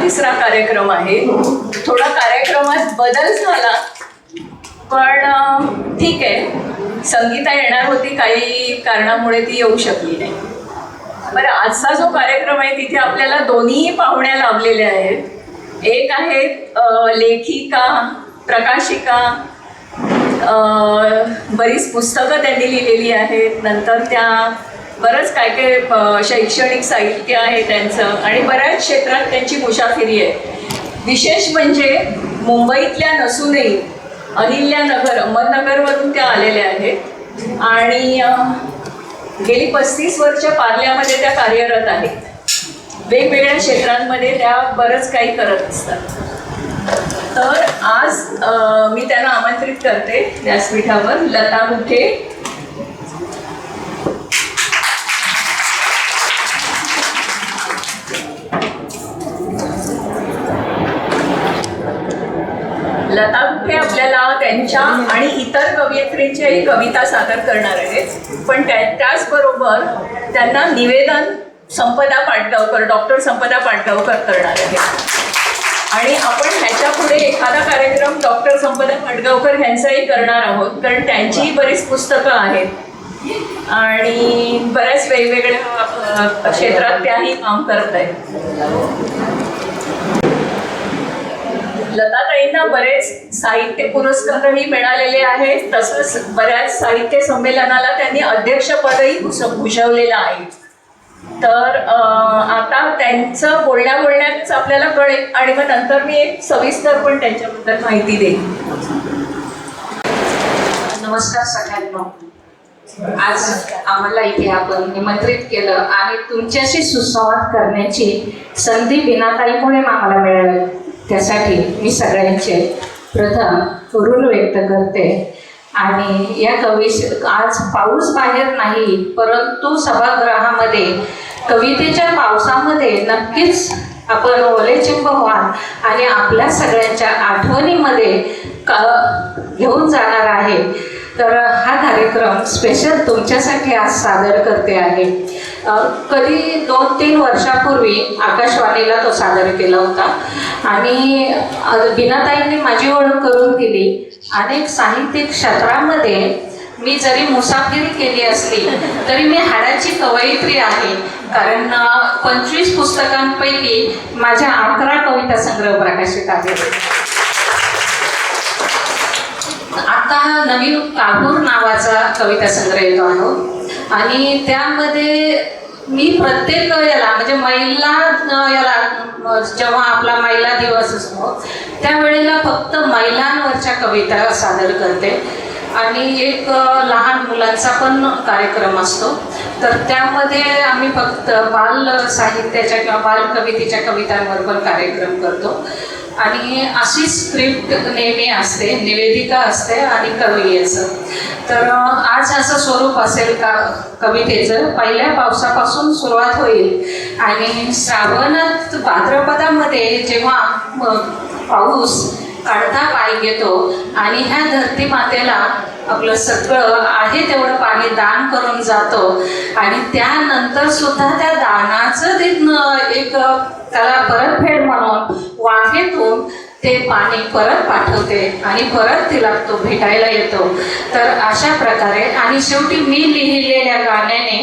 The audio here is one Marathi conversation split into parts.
तिसरा कार्यक्रम आहे. थोडा कार्यक्रमात बदल झाला, पण ठीक आहे. संगीता येणार होती, काही कारणामुळे ती येऊ शकली नाही. बरं, आजचा जो कार्यक्रम आहे तिथे आपल्याला दोन्ही पाहुण्या लाभलेल्या आहेत. एक आहेत लेखिका, प्रकाशिका, बरीच पुस्तकं त्यांनी लिहिलेली आहेत. नंतर त्या बरंच काय काय शैक्षणिक साहित्य आहे त्यांचं, आणि बऱ्याच क्षेत्रात त्यांची मुसाफिरी आहे. विशेष म्हणजे मुंबईतल्या नसूनही अहिल्यानगर, अहमदनगरवरून त्या आलेल्या आहेत आणि गेली 35 वर्ष पार्ल्यामध्ये त्या कार्यरत आहेत. वेगवेगळ्या क्षेत्रांमध्ये त्या बरंच काही करत असतात. तर आज मी त्यांना आमंत्रित करते व्यासपीठावर. लता मुखे. लता मुखे आपल्याला त्यांच्या आणि इतर कवयित्रींच्याही कविता सादर करणार आहेत, पण त्याचबरोबर त्यांना निवेदन संपदा पाटगावकर, डॉक्टर संपदा पाटगावकर करणार आहेत. आणि आपण ह्याच्या पुढे एखादा कार्यक्रम डॉक्टर संपदा पाटगावकर यांचाही करणार आहोत, कारण त्यांचीही बरीच पुस्तकं आहेत आणि बऱ्याच वेगवेगळ्या क्षेत्रात त्याही काम करत आहेत. लताताईंना बरेच साहित्य पुरस्कारही मिळालेले आहेत. तसंच बऱ्याच साहित्य संमेलनाला त्यांनी अध्यक्षपदही भूषवलेलं आहे. तर आता त्यांचं बोलण्यातच आपल्याला कळेल आणि मग नंतर मी एक सविस्तर पण त्यांच्याबद्दल माहिती देईन. नमस्कार सगळ्यांना. आज आम्हाला इथे आपण निमंत्रित केलं आणि तुमच्याशी सुसंवाद करण्याची संधी बिनाताईमुळे आम्हाला मिळाली. त्यासाठी मी सगळ्यांचे प्रथम ऋण व्यक्त करते. आणि या आज पाऊस बाहेर नाही, परंतु सभागृहामध्ये कवितेच्या पावसामध्ये नक्कीच आपण ओलेचिंब व्हाल आणि आपल्या सगळ्यांच्या आठवणीमध्ये घेऊन जाणार आहे. तर हा कार्यक्रम स्पेशल तुमच्यासाठी आज सादर करते आहे. कधी 2-3 वर्षापूर्वी आकाशवाणीला तो सादर केला होता आणि बिनाताईंनी माझी ओळख करून दिली. अनेक साहित्यिक क्षेत्रामध्ये मी जरी मुसाफिरी केली असली तरी मी हाडाची कवयित्री आहे, कारण 25 पुस्तकांपैकी माझ्या 11 कविता संग्रह प्रकाशित आहेत. आता नवीन काहूर नावाचा कविता संग्रह येतो आहे आणि त्यामध्ये मी प्रत्येक याला म्हणजे महिला याला जेव्हा आपला महिला दिवस असतो त्यावेळेला फक्त महिलांवरच्या कविता सादर करते आणि एक लहान मुलांचा पण कार्यक्रम असतो. तर त्यामध्ये आम्ही फक्त बाल साहित्याच्या किंवा बाल कवितेच्या कवितांवर पण कार्यक्रम करतो आणि अशी स्क्रिप्ट नेहमी असते, निवेदिका असते आणि कवयेचं. तर आज असं स्वरूप असेल का कवितेचं. पहिल्या पावसापासून सुरुवात होईल आणि श्रावणात भाद्रपदामध्ये जेव्हा पाऊस काढता पाय घेतो आणि ह्या धरती मातेला आपलं सगळं आहे तेवढं पाणी दान करून जातो आणि त्यानंतर सुद्धा त्या दानाचं एक त्याला परतफेड म्हणून वाफेतून ते पाणी परत पाठवते आणि परत तिला तो भेटायला येतो. तर अशा प्रकारे आणि शेवटी मी लिहिलेल्या गाण्याने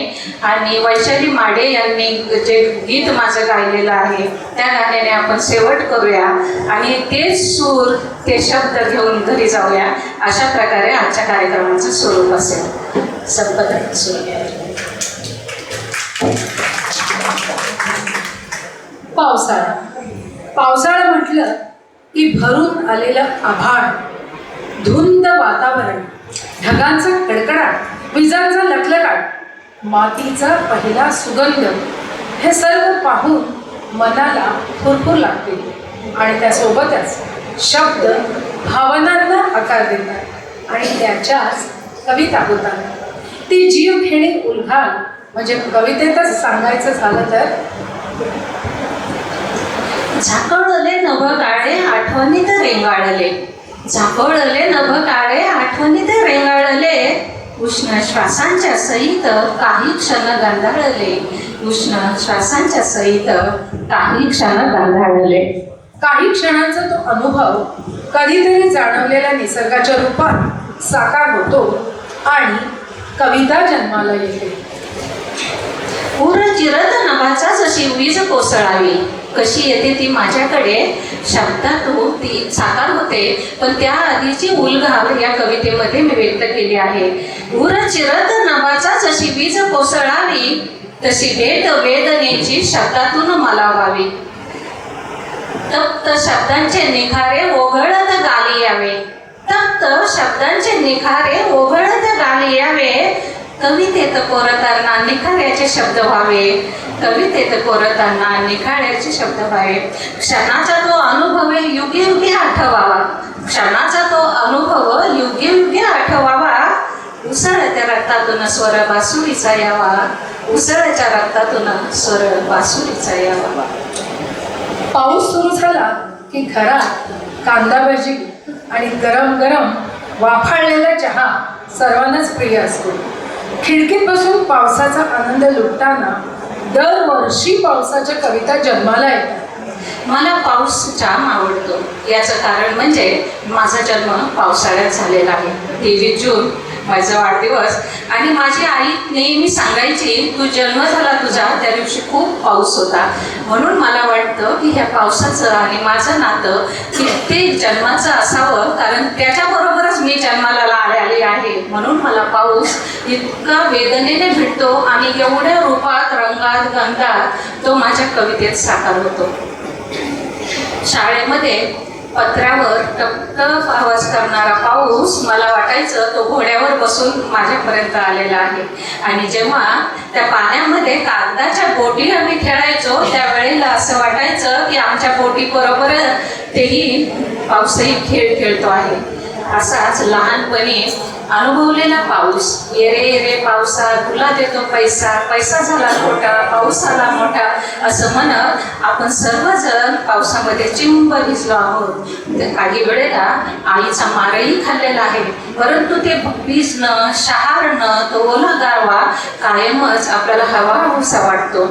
आणि वैशाली माडे यांनी जे गीत माझं गायलेलं आहे त्या गाण्याने आपण शेवट करूया आणि तेच सूर ते शब्द घेऊन घरी जाऊया. अशा प्रकारे आजच्या कार्यक्रमाचं स्वरूप असेल. संपदा सुरू. पावसाळा. पावसाळा म्हटलं की भरून आलेलं आभाळ, धुंद वातावरण, ढगांचा कडकडाट, विजांचा लखलखाट, मातीचा पहिला सुगंध, हे सर्व पाहून मनाला फुरफुर लागते आणि त्यासोबतच शब्द भावनांना आकार देतात आणि त्याच्याच कविता होतात. ती जीवघेणी उलघाल म्हणजे कवितेतच सांगायचं झालं तर झाकळले नभ काळे आठवणीत रेंगाळले, झाकळले नभ काळे आठवणीत रेंगाळले, उष्ण श्वासांच्या सहित काही क्षण गांधाळले, उष्ण श्वासांच्या सहित काही क्षण गांधारले. काही क्षणांचा तो अनुभव कधीतरी जाणवलेल्या निसर्गाच्या रूपात साकार होतो आणि कविता जन्माला येते. पूर चिरत नभाचा जशी वीज कोसळावी कशी येते ती माझ्याकडे शब्दातून ती साकार होते, पण त्या आधीची उलघाल या कवितेमध्ये मी व्यक्त केली आहे. पूर चिरत नभाचा जशी वीज कोसळावी तशी भेट वेदनेची शब्दातून मला व्हावी. तप्त शब्दांचे निखारे ओघळत गाली यावे. तप्त शब्दांचे निखारे ओघळत गाली यावे. कवितेत कोरताना निखाऱ्याचे शब्द व्हावे. कवितेत कोरताना निखाऱ्याचे शब्द व्हावे. क्षणाचा तो अनुभव युगे युगे आठवावा. क्षणाचा तो अनुभव युगे युगे आठवावा. उसळत्या रक्तातून स्वर बासुरीचा यावा. उसळत्या रक्तातून स्वर बासुरीचा यावा. पाऊस सुरू झाला की घरात कांदा भजी आणि गरम गरम वाफाळलेला चहा सर्वांनाच प्रिय असतो. खिडकीत बसून पावसाचा आनंद लुटताना दरवर्षी पावसाच्या कविता जन्माला येतात. मला पाऊस जाम आवडतो. याचं कारण म्हणजे माझा जन्म पावसाळ्यात झालेला आहे. 23 जून माझा वाढदिवस, आणि माझी आई नेहमी सांगायची तू जन्म झाला तुझा त्या दिवशी खूप पाऊस होता. म्हणून मला वाटतं की ह्या पावसाचं आणि माझं नातं कित्येक जन्माचं असावं, कारण त्याच्याबरोबरच मी जन्माला आलेली आहे. म्हणून मला पाऊस इतका वेदनेने भेटतो आणि एवढ्या रूपात रंगात गंधात तो माझ्या कवितेत साकार होतो. शाळेमध्ये पत्र्यावर टपटप आवाज करणारा पाऊस मला वाटायचं तो घोड्यावर बसून माझ्यापर्यंत आलेला आहे. आणि जेव्हा त्या पाण्यामध्ये कागदाच्या बोटी आम्ही खेळायचो त्यावेळेला असं वाटायचं की आमच्या बोटी बरोबर तेही पावसाही खेळ खेळतो आहे. असाच लहानपणी अनुभवलेला पाऊस. येरे येरे पावसा तुला देतो पैसा, पैसा झाला खोटा, पाऊस आला मोठा, असं म्हणत आपण सर्वजण पावसामध्ये चिंब भिजलो आहोत. काही वेळेला आईचा मारही खाल्लेला आहे, परंतु ते भिजणं, शहारणं, तो ओला गारवा कायमच आपल्याला हवाहवासा वाटतो.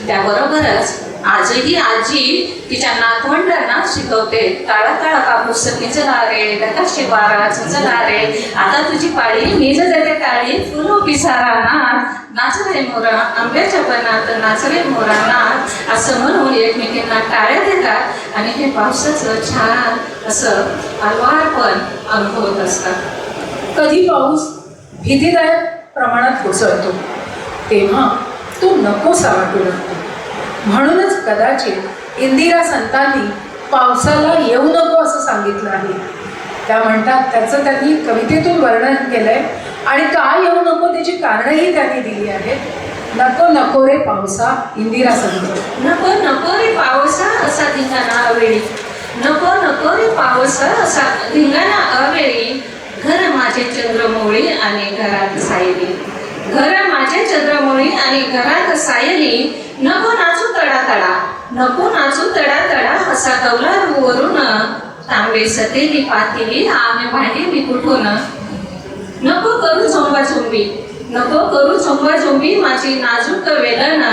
त्याबरोबरच आजही आजी तिच्या नातवंडांना शिकवते. काळा काळा कापूस निजला रे, ढगाशी वारा झुंजला रे, आता तुझी पाळी मीज देते काळी, फुलो पिसारा नाच, नाच रे मोरा आंब्याच्या बनात, नाच रे मोरा नाच, असं म्हणून एकमेकींना टाळ्या देतात आणि हे पावसाचं छान असं अलवारपण अनुभवत असतात. कधी पाऊस भीतीदायक प्रमाणात कोसळतो तेव्हा तो नकोसा वाटू लागतो. म्हणूनच कदाचित इंदिरा संतांनी पावसाला येऊ नको असं सांगितलं आहे. त्या म्हणतात त्याचं त्यांनी कवितेतून वर्णन केलंय आणि का येऊ नको त्याची कारणंही त्यांनी दिली आहेत. नको नको रे पावसा इंदिरा संत. नको नको रे पावसा असा धिंगाणा अवेळी. नको नको रे पावसा असा धिंगाणा अवेळी. घर माझे चंद्रमौळी आणि घरात सायली. घर माझे चंद्रमौळी आणि घरात सायली. नको नाचू तडा तडा, नको नाचू तडा तडा, असा कौलारूवरून तांबे सतेली पातेली आम्ही भांडी मी कुठून. नको करू झोंबा झोंबी, नको करू झोंबा झोंबी, माझी नाजूक वेदन,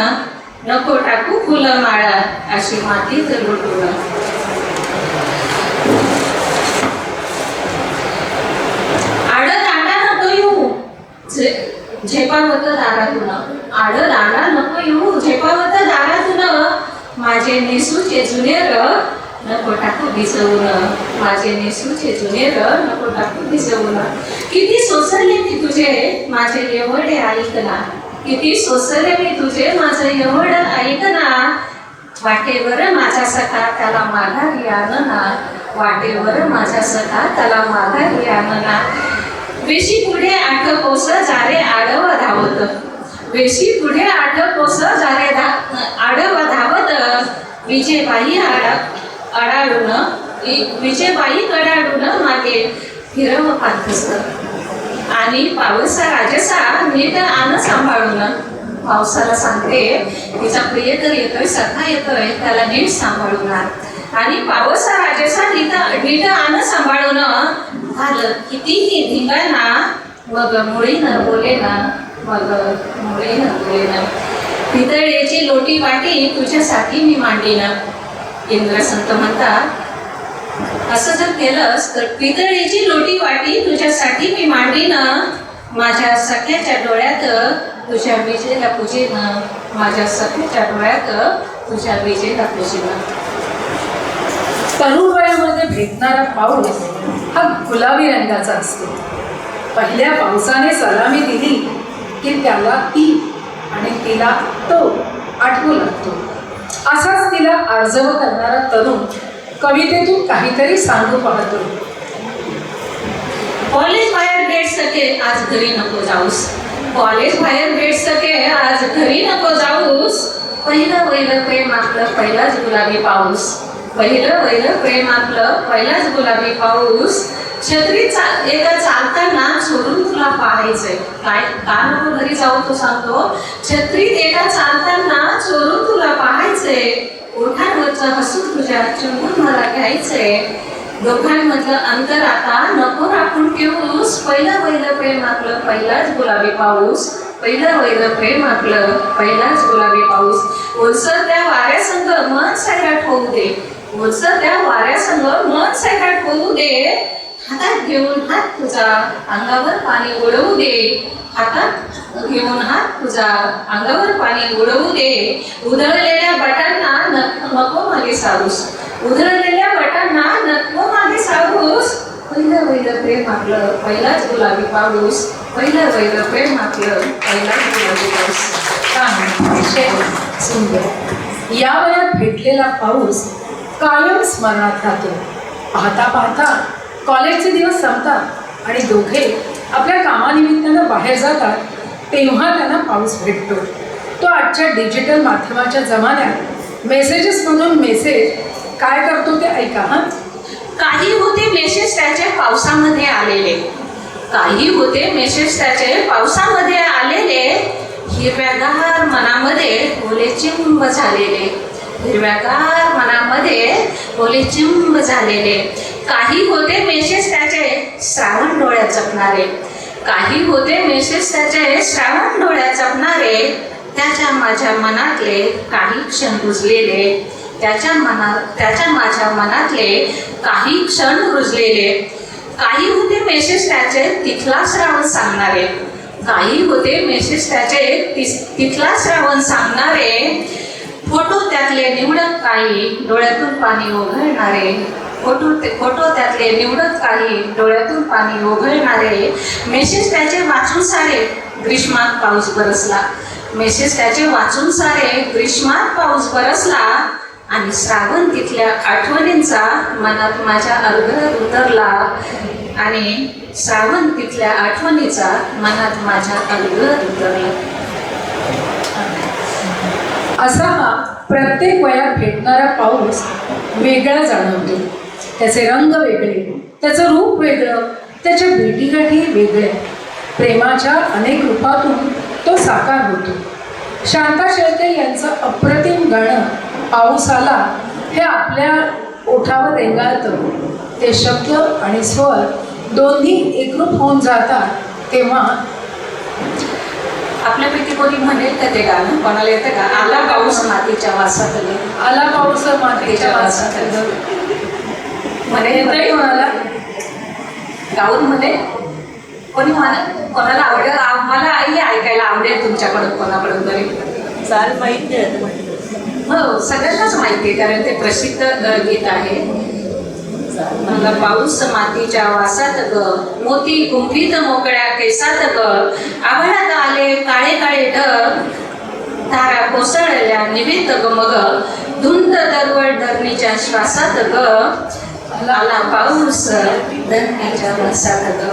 नको टाकू फुलं माळा अशी मातीत लुटून. आडदांडा नको येऊ झेपावत दारातून. आडदांडा नको येऊ झेपावत दारातून, माझे नेसूचे जुनेर नको टाकू भिजवून. माझे नेसूचे जुनेर नको टाकू भिजवून. किती सोसरले मी तुझे माझे एवढे ऐकना. किती सोसरले मी तुझे माझं एवढं ऐकना. वाटेवर माझा सखा त्याला माघारी आणना. वाटेवर माझा सखा त्याला माघारी आणना. वेशी पुढे आठ कोस जारे आडवा धावत. वेशी पुढे आठ कोस जारे आडवा धावत. विजेबाई अडाडून, विजेबाई कडाडून मागे फिरव पार्थस्त. आणि पावसा राजसा नीट आण सांभाळून. पावसाला सांगते तिचा प्रियकर येतोय, सखा येतोय, त्याला नीट सांभाळून. आणि पावसा राजसा नीट आण सांभाळून. झालं कितीही धिंगाणा मग मुळीनं बोलेना, मग मुळीनं बोलेना. पितळेची लोटी वाटी तुझ्यासाठी मी मांडीन. इंद्रसंत म्हणतात असं जर केलंस तर पितळेची लोटी वाटी तुझ्यासाठी मी मांडीन. माझ्या सख्याच्या डोळ्यात तुझ्या विजेला पूजेन. माझ्या सख्याच्या डोळ्यात तुझ्या विजेला पूजेन. तरुण वयामध्ये भेटणारा पाऊस हा गुलाबी रंगाचा असतो. पहिल्या पावसाने सलामी दिली की त्याला ती आणि तिला तो आठवू लागतो. असाच तिला आर्जव करणारा तरुण कवितेतून काहीतरी सांगू पाहतो. कॉलेज बाहेर भेट सके आज घरी नको जाऊस. कॉलेज बाहेर भेट सके आज घरी नको जाऊस. पहिलं वैलं प्रेम आपलं पहिलाच गुलाबी पाऊस. पहिलं वैलं प्रेम आपलं पहिलाच गुलाबी पाऊस. छत्री एका चालताना चोरून तुला पाहायचंय. काय का नको घरी जाऊ तो सांगतो. छत्रीत एका चालताना चोरून तुला पाहायचंय. ओठांवरचं हसून तुझ्या चुंबून मला घ्यायचंय. दोघांमधलं अंतर आता नको राखून ठेवूस. पहिलं वैलं प्रेम आपलं पहिलाच गुलाबी पाऊस. पहिलं वैलं प्रेम आपलं पहिलाच गुलाबी पाऊस. ओलसर त्या वाऱ्यासंग मन सैराट होऊ दे. ओलसर त्या वाऱ्यासंग मन सैराट होऊ दे. हातात घेऊन हात तुझा अंगावर पाणी उडवू दे. हातात घेऊन हात तुझा अंगावर पाणी उडवू दे. उधळलेल्या बटांना नको मागे सारूस. उधळलेल्या बटांना नको मागे सारूस. पहिलं वैलं प्रेम आपलं पहिलाच गुलाबी पाऊस. पहिलं वैलं प्रेम आपलं पहिलाच गुलाबी पाऊस. अतिशय सुंदर. या वयात भेटलेला पाऊस कायम स्मरणात राहतो. पाहता पाहता कॉलेजचे दिवस संपतात आणि दोघे आपल्या कामानिमित्तानं बाहेर जातात. तेव्हा त्यांना पाऊस भेटतो. तो आजच्या डिजिटल माध्यमाच्या जमान्यात मेसेजेस म्हणून मेसेज काय करतो ते ऐका. काही होते मेसेज त्याचे पावसामध्ये आलेले. काही होते मेसेज त्याचे पावसामध्ये आलेले. हिरव्यागार मनामध्ये ओले चिंब झालेले. हिरव्यागार मनामध्ये ओले चिंब झालेले. काही होते मेसेज त्याचे श्रावण डोळ्यात जपणारे. काही होते मेसेज त्याचे श्रावण डोळ्यात जपणारे. त्याच्या माझ्या मनातले काही क्षण रुजलेले. त्याच्या माझ्या मनातले काही क्षण रुजलेले. काही होते मेसेज त्याचे तिथला श्रावण सांगणारे. काही होते मेसेज त्याचे तिथला श्रावण सांगणारे. फोटो त्यातले निवडक काही डोळ्यातून पाणी ओघळणारे. फोटो त्यातले निवडक काही डोळ्यातून पाणी ओघळणारे. मेसेज त्याचे वाचून सारे ग्रीष्मात पाऊस बरसला. मेसेज त्याचे वाचून सारे ग्रीष्मात पाऊस बरसला. आणि श्रावण तिथल्या आठवणींचा मनात माझ्या अलगद उतरला. आणि श्रावण तिथल्या आठवणीचा मनात माझ्या अलगद उतरला. असा हा प्रत्येक वयात भेटणारा पाऊस वेगळा जाणवतो. त्याचे रंग वेगळे, त्याचं रूप वेगळं, त्याच्या भेटीगाठी वेगळ्या. प्रेमाच्या अनेक रूपातून तो साकार होतो. शांता शेळके यांचं अप्रतिम गाणं पाऊस आला हे आपल्या ओठावर रेंगाळतं. ते शब्द आणि स्वर दोन्ही एकरूप होऊन जातात. तेव्हा आपल्यापैकी कोणी म्हणेल का ते गाणं? कोणाला येतं का? आला पाऊस मातीच्या वासातले. आला पाऊस मातीच्या वासात म्हणे कोणाला गाऊन म्हणे कोणी म्हणत कोणाला आवडेल? आम्हाला आई ऐकायला आवडेल तुमच्याकडून कोणाकडून तरी. चाल माहिती आहे. हो, सगळ्यांनाच माहिती आहे कारण ते प्रसिद्ध गीत आहे. मला पाऊस मातीच्या वासात ग, मोती गुंफीत मोकळ्या केसात ग, आभाळात आले काळे काळे ढग, धारा कोसळल्या निवेत ग मग, धुंद दरवळ धरणीच्या श्वासात ग, आला पाऊस धरणीच्या वासात ग.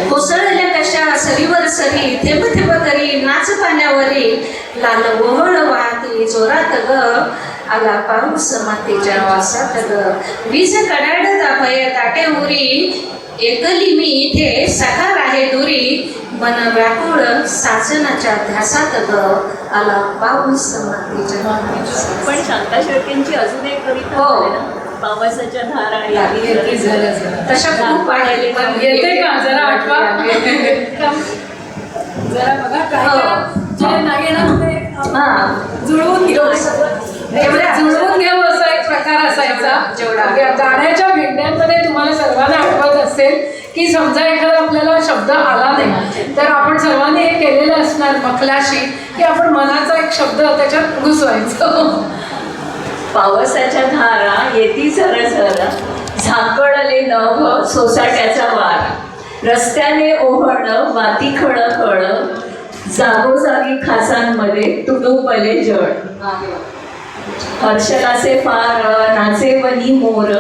कोसळल्या कशा सरीवर सरी, थेंब थेंब करी नाच पाण्यावरी, लाल ओहळ वाहती जोरात ग, आला पाऊस मातीच्या वासात ग. वीज कडाडत भय ताटे उरी, एकली मी इथे साकार आहे दुरी, मन व्याकुळ सासनाच्या ध्यासात ग, आला पाऊस मातीच्या वासात. पण शांता शेळकेंची अजून एक कविता हो. आहे ना, पावसाच्या धारा येते जरा. तशा खूप आहे पण येते का? जरा आठवा. जरा बघा काय हो. काय जे नाही येणार ते हा. जुळवून घेऊ जुळवून घेऊ असा एक प्रकार असायचा. जेवढा. गाण्याच्या भेंड्यांमध्ये तुम्हाला सर्वांना आठवत असेल की समजा एखादा आपल्याला शब्द आला नाही तर आपण सर्वांनी हे केलेलं असणार मखलाशी की आपण मनाचा एक शब्द त्याच्यात घुसवायचो. पावसाच्या धारा येती झरझर, झाकळले नभ सोसाट्याचा वार, रस्त्याने ओहळणं माती खळखळ, जागोजागी खासांमध्ये तुडुंबले जळ, हर्षलाचे फार नाचे वनी मोर,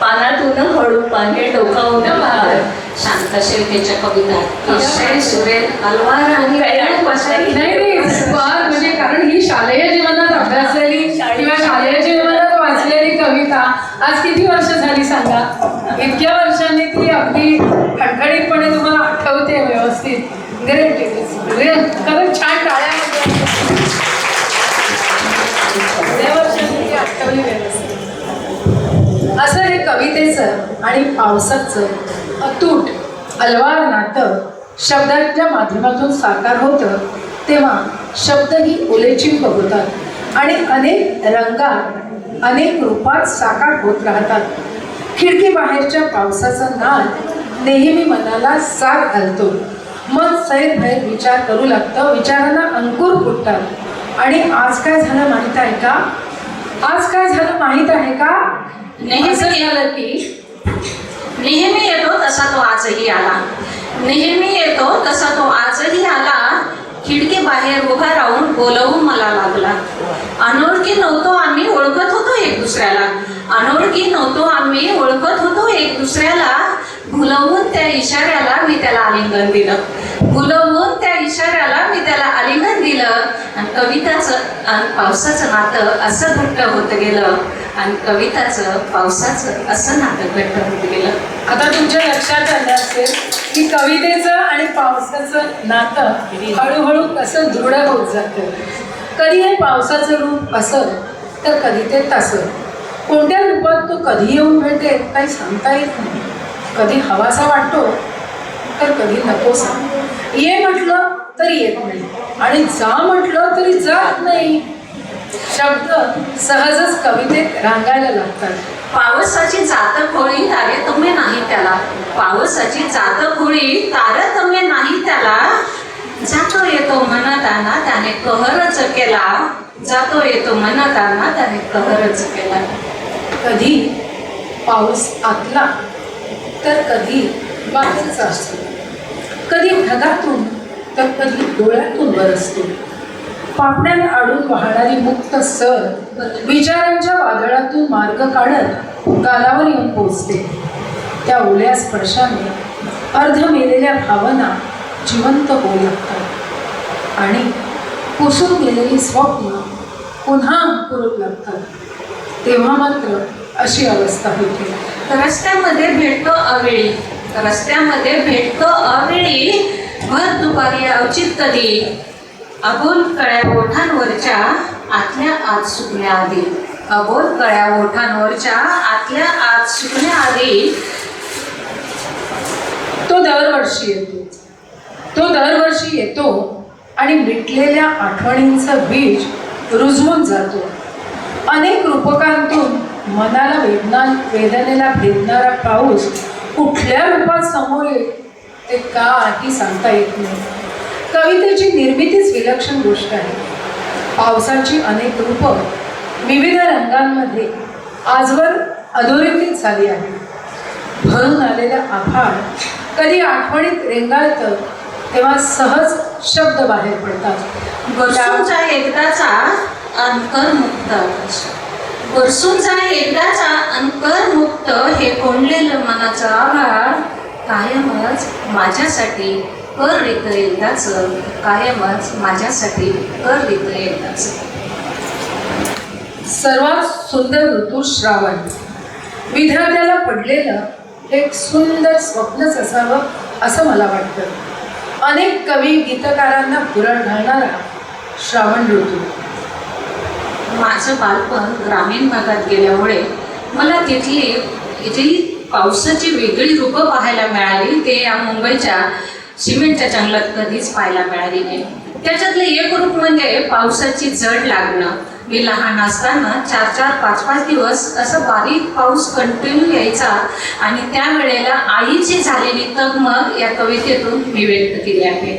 पानातून हळू पाहे डोकावून भार. शांता शेळकेच्या कविता अतिशय सुरेल अलवार आणि काही आठवत नाही फार म्हणजे कारण ही शालेय जीवनात अभ्यासलेली किंवा शालेय जीवनात वाचलेली कविता आज किती वर्ष झाली सांगा. इतक्या वर्षांनी ती अगदी खणखणीतपणे तुम्हाला आठवते व्यवस्थित. ग्रेट खरंच छान टाळ्या इतक्या वर्षांनी ती आठवली व्यवस्थित. असं हे कवितेचं आणि पावसाचं अतूट अलवार नातं शब्दाच्या माध्यमातून साकार होतं तेव्हा शब्द ही उलेचिंब होतात आणि अनेक रंगात अनेक रूपात साकार होत राहतात. खिडकी बाहेरच्या पावसाचा नाद नेहमी मनाला साग घालतो. मन सैरभैर विचार करू लागतं, विचारांना अंकुर फुटतात. आणि आज काय झालं माहीत आहे का? आज काय झालं माहीत आहे का? नेहमी झालं की नेहमी येतो तसा तो आजही आला. नेहमी येतो तसा तो आजही आला. खिडकी बाहेर उभा राहून बोलवून मला लागला. अनोळखी नव्हतो आम्ही, ओळखत होतो एक दुसऱ्याला. अनोळखी नव्हतो आम्ही, ओळखत होतो एक दुसऱ्याला. भुलवून त्या इशाऱ्याला मी त्याला आलिंगन दिलं. भुलवून त्या इशाऱ्याला मी त्याला आलिंगन दिलं. आणि कविताचं आणि पावसाचं नातं असं घट्ट होत गेलं. आणि कविताचं पावसाचं असं नातं घट्ट होत गेलं. आता तुमच्या लक्षात आलं असेल की कवितेचं आणि पावसाचं नातं हळूहळू कसं दृढ होत जातं. कधी हे पावसाचं रूप असं तर कधी ते तसं. कोणत्या रूपात तो कधी येऊन भेटेल काही सांगता येत नाही. कधी हवासा वाटतो तर कधी नकोसा. ये म्हटलं तरी येत नाही आणि जा म्हटलं तरी जात नाही. शब्द सहजच कवितेत रांगायला लागतात. पावसाची जातखोळी तारतम्य नाही त्याला. पावसाची जातखोळी तारतम्य नाही त्याला. जातो येतो मनताना त्याने कहरच केला. जातो येतो मनताना त्याने कहरच केला. कधी पाऊस आतला तर कधी बाहेरचा असतो. कधी ढगातून तर कधी डोळ्यातून बरसतो. पापण्यांना आडून वाहणारी मुक्त सर विचारांच्या वादळातून मार्ग काढत गालावर येऊन पोचते. त्या ओल्या स्पर्शाने अर्ध मेलेल्या भावना जिवंत होऊ लागतात आणि पुसून गेलेली स्वप्न पुन्हा अंकुरू लागतात. तेव्हा मात्र अशी अवस्था होते. रस्त्यामध्ये भेटतो अवेळी. रस्त्यामध्ये भेटतो अवेळी. भर दुपारी अवचित कधी. अबोल कळ्या ओठांवरच्या आतल्या आत सुकण्याआधी. अबोल कळ्या ओठांवरच्या आतल्या आत सुकण्याआधी. तो दरवर्षी येतो. तो दरवर्षी येतो आणि मिटलेल्या आठवणींचं बीज रुजवून जातो. अनेक रूपकांतून मनाला वेदनेला भेदणारा पाऊस कुठल्या रूपात समोर येईल ते काही सांगता येत नाही. कवितेची निर्मितीच विलक्षण गोष्ट आहे. पावसाची अनेक रूपं विविध रंगांमध्ये आजवर अधोरेखित झाली आहे. भरून आलेलं आभाळ कधी आठवणीत रेंगाळतं तेव्हा सहज शब्द बाहेर पडतात. बरसूंचा एकदाचा अंतर्मुक्त. बरसूंचा एकदाचा अंतर्मुक्त हे कोंडलेलं मनाचं आभाळ कायमच माझ्यासाठी कर रीत एकदाच. कायमच माझ्यासाठी कर रीत एकदाच. सर्वात सुंदर ऋतू श्रावण. विधात्याला पडलेलं एक सुंदर स्वप्नच असावं असं मला वाटतं. अनेक कवी गीतकारांना पुरळ घालणारा श्रावण ऋतू. माझं बालपण ग्रामीण भागात गेल्यामुळे मला तिथली पावसाची वेगळी रूपं पाहायला मिळाली. ते या मुंबईच्या सिमेंटच्या जंगलात कधीच पाहायला मिळाली नाही. त्याच्यातलं एक रूप म्हणजे पावसाची जड लागणं. मी लहान असताना 4-4, 5-5 दिवस असं बारीक पाऊस कंटिन्यू यायचा आणि त्यावेळेला आईची झालेली तगमग या कवितेतून मी व्यक्त केली आहे.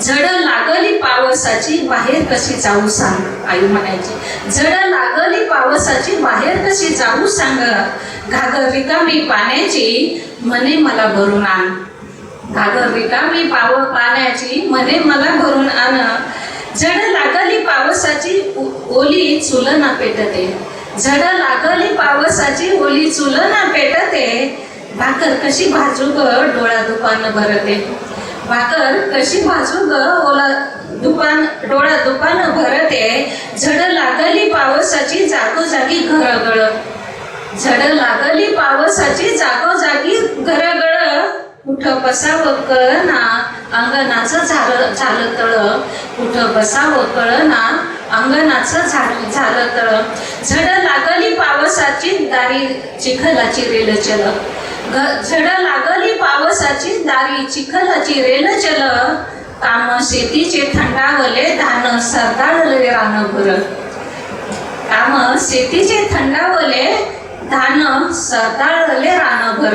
जड लागली पावसाची बाहेर कशी जाऊ सांग, आई म्हणायची. जड लागली पावसाची बाहेर कशी जाऊ सांग, घागर रिकामी पाण्याची म्हणे मला भरून आण. घागर रिकामी पाण्याची म्हणे मला भरून आण. जड लागली पावसाची ओली चुलना पेटते. जड लागली पावसाची ओली चुलना पेटते. भाकर कशी भाजू ग डोळा दुपान भरते. भाकर कशी भाजू ग डोळा दुपान भरते. झड लागली पावसाची जागोजागी घरगळ. झड लागली पावसाची जागोजागी घरगळ. कुठं बसावं कळना अंगणाचं झालं तळ. कुठं बसावं कळना अंगणाचं झालं तळ. झड लागली पावसाची दारी चिखलाची रेलचल. झड लागली पावसाची दारी चिखलाची रेलचल. काम शेतीचे थंडावले धान सरदारले रानभर. काम शेतीचे थंडावले धान सरदारले रानभर.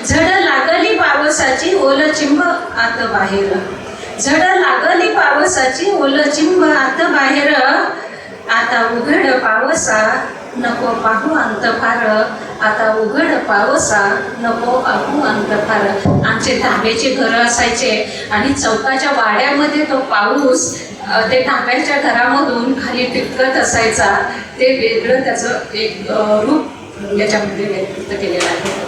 झड लागली पावसाची ओल चिंब आत बाहेर. झड लागली पावसाची ओल चिंब आत बाहेर. आता उघड पावसा नको पाहू अंत फार. आता उघड पावसा नको पाहू अंत फार. आमचे धाब्याचे घर असायचे आणि चौकाच्या वाड्यामध्ये तो पाऊस ते धाब्याच्या घरामधून खाली टिपकत असायचा. ते वेगळं त्याचं एक रूप याच्यामध्ये व्यक्त केलेलं आहे.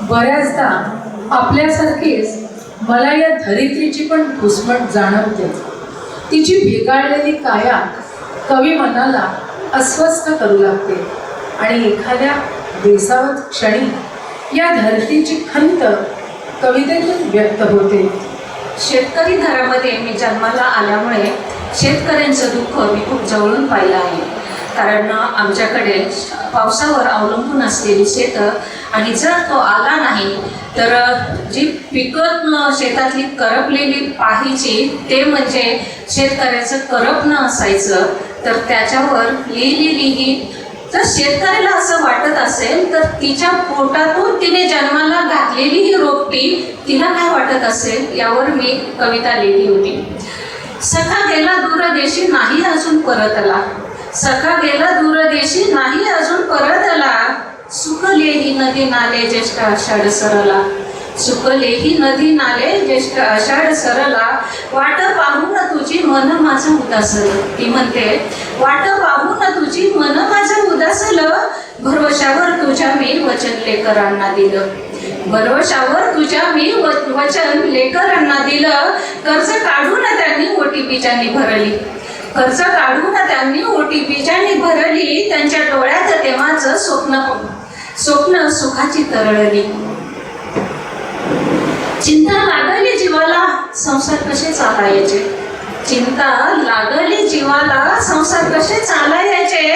बऱ्याचदा आपल्यासारखीच मला या धरित्रीची पण घुसमट जाणवते. तिची भेगाळलेली काया कवी मनाला अस्वस्थ करू लागते आणि एखाद्या बेसावत क्षणी या धरतीची खंत कवितेतून व्यक्त होते. शेतकरी घरामध्ये मी जन्माला आल्यामुळे शेतकऱ्यांचं दुःख मी खूप जवळून पाहिलं आहे. कारण आमच्याकडे पावसावर अवलंबून असलेली शेतं आणि जर तो आला नाही तर जी पिकं शेतातली करपलेली पाहायची ते म्हणजे शेतकऱ्याचं करपणं असायचं. तर त्याच्यावर लिहिली तर शेतकऱ्याला असं वाटत असेल तर तिच्या पोटातून तिने जन्माला घातलेली ही रोपटी तिला काय वाटत असेल यावर मी कविता लिहिली होती. सखा गेला दूरदेशी नाही अजून परतला. सखा गेला दूरदेशी नाही अजून परतला. सुकलेही नदी नाले ज्येष्ठ आषाढ सरला. सुकलेही नदी नाले ज्येष्ठ आषाढ सरला. वाट पाहून तुझी मन माझं उदासलं. ती म्हणते वाट पाहून तुझी मन माझं उदासलं. भरवशावर तुझ्या मी वचन लेकरांना दिलं. भरवशावर तुझ्या मी वचन लेकरांना दिलं. कर्ज काढून त्यांनी ओटी बिजांनी भरली. कर्ज काढून त्यांनी ओटी बिजांनी भरली. त्यांच्या डोळ्यात तेव्हाचं स्वप्न सुखाची तरळली. चिंता लागली जीवाला संसार कसे चालायचे. चिंता लागली जीवाला संसार कसे चालायचे.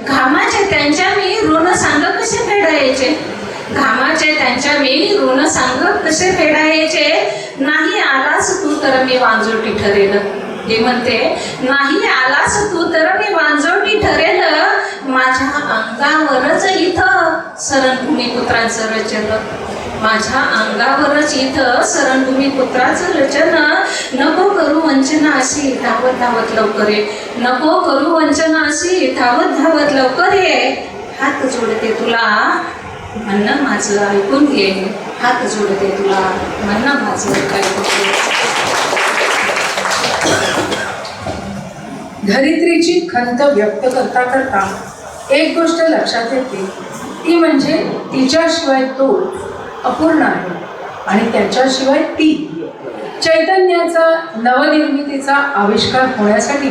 घामाचे त्यांच्या मी ऋण सांग कसे फेडायचे. घामाचे त्यांच्या मी ऋण सांग कसे फेडायचे. नाही आलास तू तर मी वांजोटी ठरेल. ते म्हणते नाही आलास तू तर मी वांजोटी ठरेल. माझ्या अंगावरच इथं सरणभूमी पुत्रांचं रचन. माझ्या अंगावरच इथं सरणभूमी पुत्राचं रचन. नको करू वंचना अशी धावत धावत लवकर ये. नको करू वंचना अशी धावत धावत लवकर ये. हात जोडते तुला म्हणणं माझं ऐकून घे. हात जोडते तुला म्हणणं माझं ऐकून घे. धरित्रीची खंत व्यक्त करता करता एक गोष्ट लक्षात येते ती म्हणजे तिच्याशिवाय तो अपूर्ण आहे आणि त्याच्याशिवाय ती. चैतन्याचा नवनिर्मितीचा आविष्कार होण्यासाठी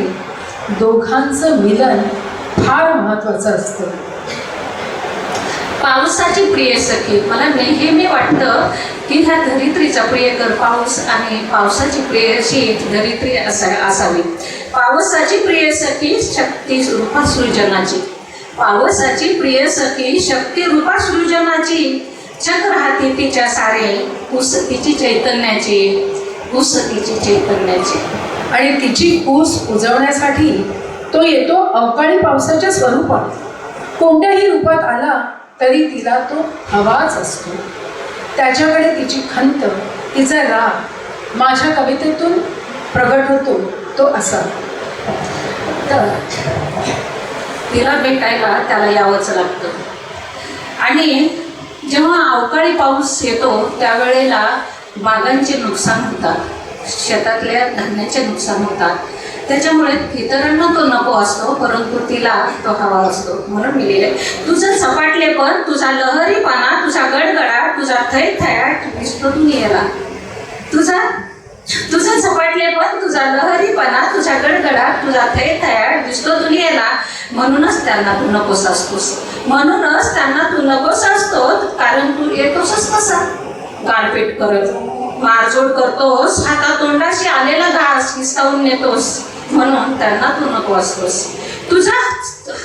दोघांचं मिलन फार महत्त्वाचं असतं. पावसाची प्रिय सखी. मला नेहमी वाटतं की ह्या धरित्रीचा प्रियकर पाऊस आणि पावसाची प्रियशी धरित्री असावी. पावसाची प्रिय सखी शक्ती रूपा सृजनाची. पावसाची प्रिय सखी शक्ती रूपा सृजनाची. चक्र हाती तिच्या सारे, उसतीची चैतन्याची, उसतीची चैतन्याची. आणि तिची कूस उजवण्यासाठी तो येतो अवकाळी पावसाच्या स्वरूपात. कोणत्याही रूपात आला तरी तिला तो हवाच असतो. त्याच्याकडे तिची खंत, तिचा राग माझ्या कवितेतून प्रगट होतो तो असा. तर तिला भेटायला त्याला यावंच लागतं. आणि जेव्हा अवकाळी पाऊस येतो त्यावेळेला बागांचे नुकसान होतात, शेतातल्या धान्याचे नुकसान होतात. त्याच्यामुळे इतरांना तो नको असतो, परंतु तिला तो हवा असतो. म्हणून मी लिहिले, तुझं सपाटलेपण, तुझा लहरीपणा, तुझा गडगडाट, तुझा थैथयाट दिसतो दुनियेला. तुझं सपाटलेपण, तुझा लहरीपणा, तुझा गडगडाट, तुझा थैथयाट दिसतो दुनियेला. म्हणूनच त्यांना तू नकोस असतोस, म्हणूनच त्यांना तू नकोस असतोस. कारण तू येतोसच कसा गारपीट करत, मारजोड करतोस, हातातोंडाशी आलेला घास हिसकावून नेतोस. म्हणून त्यांना तू नको असतोस. तुझा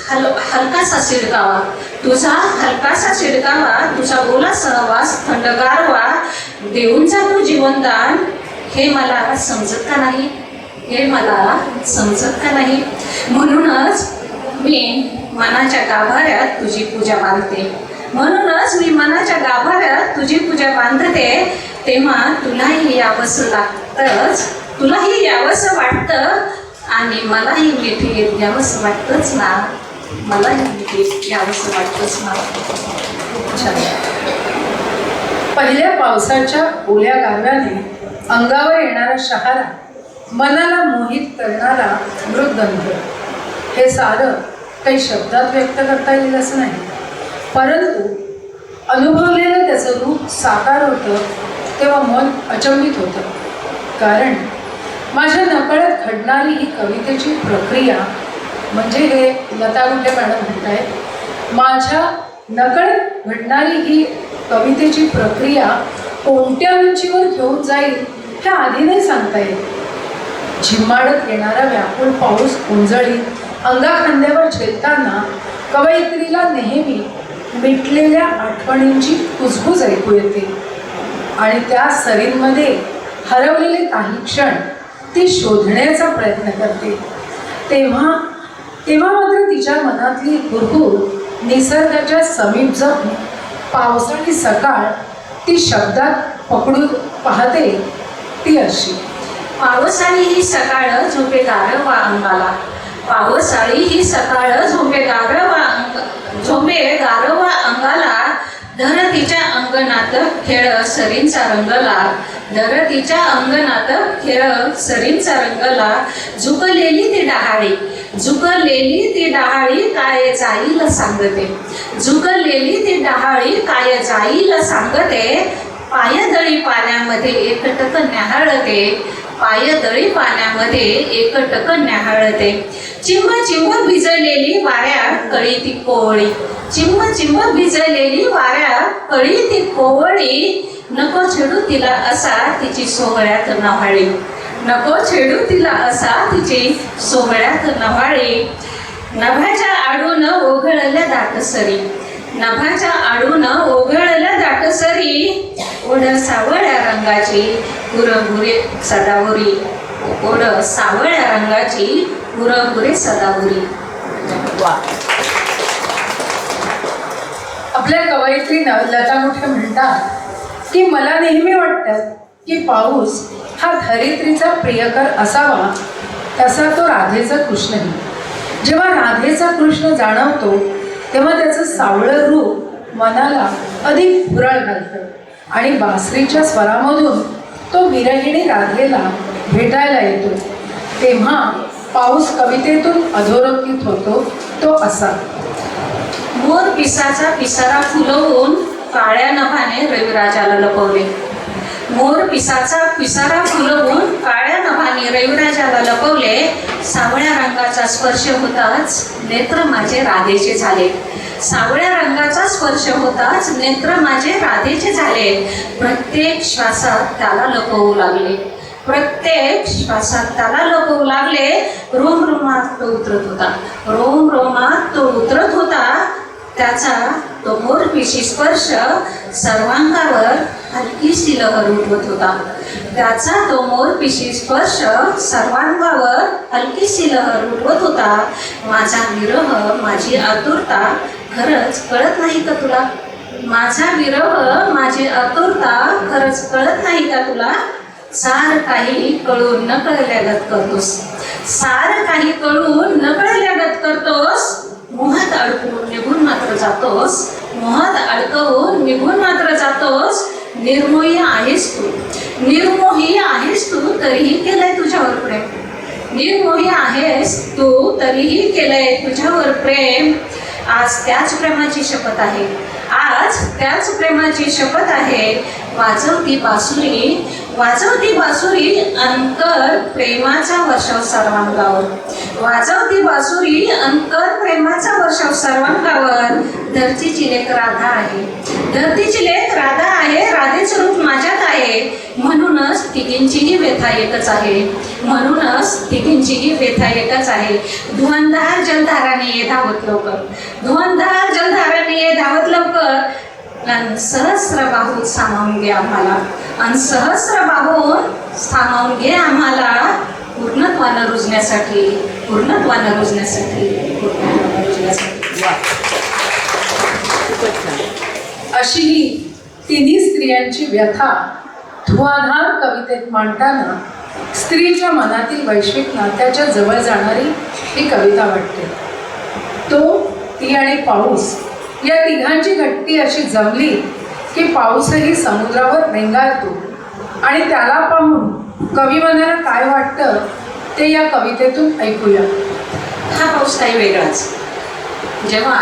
हलकासा शिडकावा, तुझा हलकासा शिडकावा, तुझा बोला सहवास, थंडगारवा देऊन जा तू जीवनदान. हे मला समजत का नाही, हे मला समजत का नाही. म्हणूनच मी मनाच्या गाभाऱ्यात तुझी पूजा बांधते, म्हणूनच मी मनाच्या गाभाऱ्यात तुझी पूजा बांधते. तेव्हा तुलाही यावंसं लागतंच, तुलाही यावंसं वाटतं आणि मलाही मिठी यावंसं वाटतंच ना, मलाही मिठी यावंसं वाटतंच ना. खूप छान. पहिल्या पावसाच्या ओल्या गारव्याने अंगावर येणारा शहारा, मनाला मोहित करणारा मृदगंध, हे सारं काही शब्दात व्यक्त करता येईल असं नाही. परंतु अनुभवलेलं त्याचं रूप साकार होतं तेव्हा मन अचंबित होतं. कारण माझ्या नकळत घडणारी ही कवितेची प्रक्रिया, म्हणजे हे लता गुंठे मॅडम म्हणत आहेत, माझ्या नकळत घडणारी ही कवितेची प्रक्रिया कोणत्या उंचीवर घेऊन जाईल हे आधी नाही सांगता येत. झिम्माडत येणारा व्याकुळ पाऊस उंजळी अंगाखांद्यावर झेलताना कवयित्रीला नेहमी मिटलेल्या आठवणींची कुजबूज ऐकू येते. आणि त्या सरींमध्ये हरवलेले काही क्षण ती शोधण्याचा प्रयत्न करते. तेव्हा मात्र तिच्या मनातली हुरहुर निसर्गाच्या समीप जाऊन पावसाळी सकाळ ती शब्दात पकडून पाहते. ती अशी, पावसाळी ही सकाळ झोपे गारवा अंगाला, पावसाळी ही सकाळ झोपे गारवा अंगाला. धरतीच्या अंगणात खेळ सरींचा रंगला, धरतीच्या अंगणात खेळ सरींचा रंगला. झुकलेली ती डहाळी काय जाईल सांगते, झुकलेली ती डहाळी काय जाईल सांगते. पायदळी पाण्यामध्ये एकटक न्याहाळते, पायदळी पाण्यामध्ये एकटक न्याहाळते. चिंब चिंब भिजलेली वाऱ्यात कळी ती कोवळी, चिंब चिंब भिजलेली वाऱ्यात कळी ती कोवळी. नको छेडू तिला असा तिची सोहळ्यात नव्हाळी, नको छेडू तिला असा तिची सोहळ्यात नव्हाळी. नभाच्या आडून ओघळल्या दाटसरी, नभाच्या आडून ओघळल्या दाटसरी. ओढ सावळ्या रंगाची गुरगुरे सदावरी, ओढ सावळ्या रंगाची गुरगुरे सदावरी. वा. आपल्या कवयित्रीनं लता गुंठे म्हणतात की मला नेहमी वाटतं की पाऊस हा धरित्रीचा प्रियकर असावा, तसा तो राधेचा कृष्णही. जेव्हा राधेचा कृष्ण जाणवतो तेव्हा त्याचं सावळं रूप मनाला अधिक भुरळ घालतं आणि बासरीच्या स्वरामधून तो विरहिणी राधेला भेटायला येतो. तेव्हा पाऊस कवितेतून अधोरेखित होतो तो असा. मोर पिसाचा पिसारा फुलवून काळ्या नभाने रविराजाला लपवले, मोर पिसाचा पिसारा फुलवून काळ्या नभाने रविराजाला लपवले. सावळ्या रंगाचा स्पर्श होताच नेत्र माझे राधेचे झाले, सावळ्या रंगाचा स्पर्श होताच नेत्र माझे राधेचे झाले. प्रत्येक श्वासात त्याला लपवू लागले, प्रत्येक श्वासात त्याला लपवू लागले. रोम रोमात तो उतरत होता, रोम रोमात तो उतरत होता. त्याचा तो मोरपिशी स्पर्श सर्वांगावर हलकीशी लहर उठवत होता. त्याचा तो मोरपिशी स्पर्श सर्वांगावर हलकीशी लहर उठवत होता. माझा विरह, माझी आतुरता खरंच कळत नाही का तुला? माझा विरह, माझी आतुरता खरंच कळत नाही का तुला? सार काही कळून न कळल्यागत करतोस, सार काही कळून न कळल्यागत करतोस. मोहात अडकवून निघून मात्र जातोस, मोहात अडकवून निघून मात्र जातोस. निर्मोही आहेस तू, निर्मोही आहेस तू, तरीही केलंय तुझ्यावर प्रेम. निर्मोही आहेस तू, तरीही केलंय तुझ्यावर प्रेम. आज त्याच प्रेमाची शपथ आहे, आज त्याच प्रेमाची शपथ आहे. वाजवती बासुरी, वाजवती बासुरी अंकर प्रेमाचा वर्षाव सर्वांगावर. वाजवती बासुरी अंकर प्रेमाचा वर्षाव सर्वांगावर. धरतीची लेक राधा आहे, धरतीची लेक राधा आहे, राधेचं रूप माझ्यात आहे. म्हणूनच तिघींचीही व्यथा एकच आहे, म्हणूनच तिघींचीही व्यथा एकच आहे. धुवंधार जलधाराने ये धावत लवकर, धुवंधार जलधाराने ये धावत लवकर. अन सहस्र बाहूत सामावून घे आम्हाला, अन सहस्र बाहून सामावून घे आम्हाला. पूर्णत्वानं रुजण्यासाठी, पूर्णत्वानं रुजण्यासाठी, पूर्णत्वानं रुजण्यासाठी. अशी ही तिन्ही स्त्रियांची व्यथा धुवाधार कवितेत मांडताना स्त्रीच्या मनातील वैश्विक नात्याच्या जवळ जाणारी ही कविता वाटते. तो, ती आणि पाऊस या तिघांची घट्टी अशी जमली की पाऊसही समुद्रावर रेंगाळतो. आणि त्याला पाहून कवी मनाला काय वाटतं ते या कवितेतून ऐकूया. हा पाऊस काही वेगळाच. जेव्हा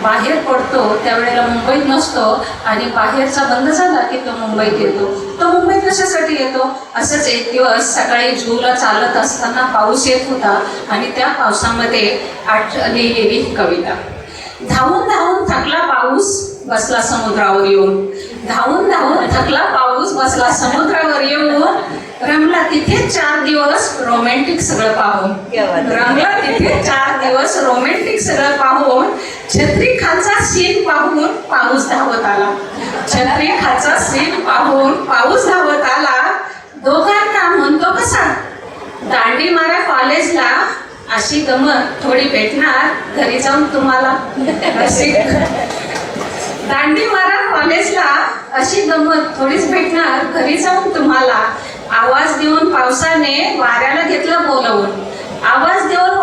बाहेर पडतो त्यावेळेला मुंबईत नसतो आणि बाहेरचा बंद झाला की तो मुंबईत येतो. तो मुंबईत कशासाठी येतो? असंच एक दिवस सकाळी जूला चालत असताना पाऊस येत होता आणि त्या पावसामध्ये लिहिलेली कविता. धावून धावून थकला पाऊस बसला समुद्रावर येऊन, धावून धावून थकला पाऊस बसला समुद्रावर येऊन. रमला तिथे 4 दिवस रोमॅन्टिक सगळं पाहून, रमला तिथे 4 दिवस रोमॅन्टिक सगळं पाहून. छत्री खालचा सीन पाहून पाऊस धावत आला, छत्री खालचा सीन पाहून पाऊस धावत आला. दोघांना म्हणतो कसा, दांडी मारा कॉलेजला, अशी गमत थोडी भेटणार घरी जाऊन तुम्हाला. अशी दांडी मारा कॉलेजला, अशी गमत थोडीच भेटणार घरी जाऊन तुम्हाला. आवाज देऊन पावसाने वाऱ्याला घेतलं बोलावून, आवाज देऊन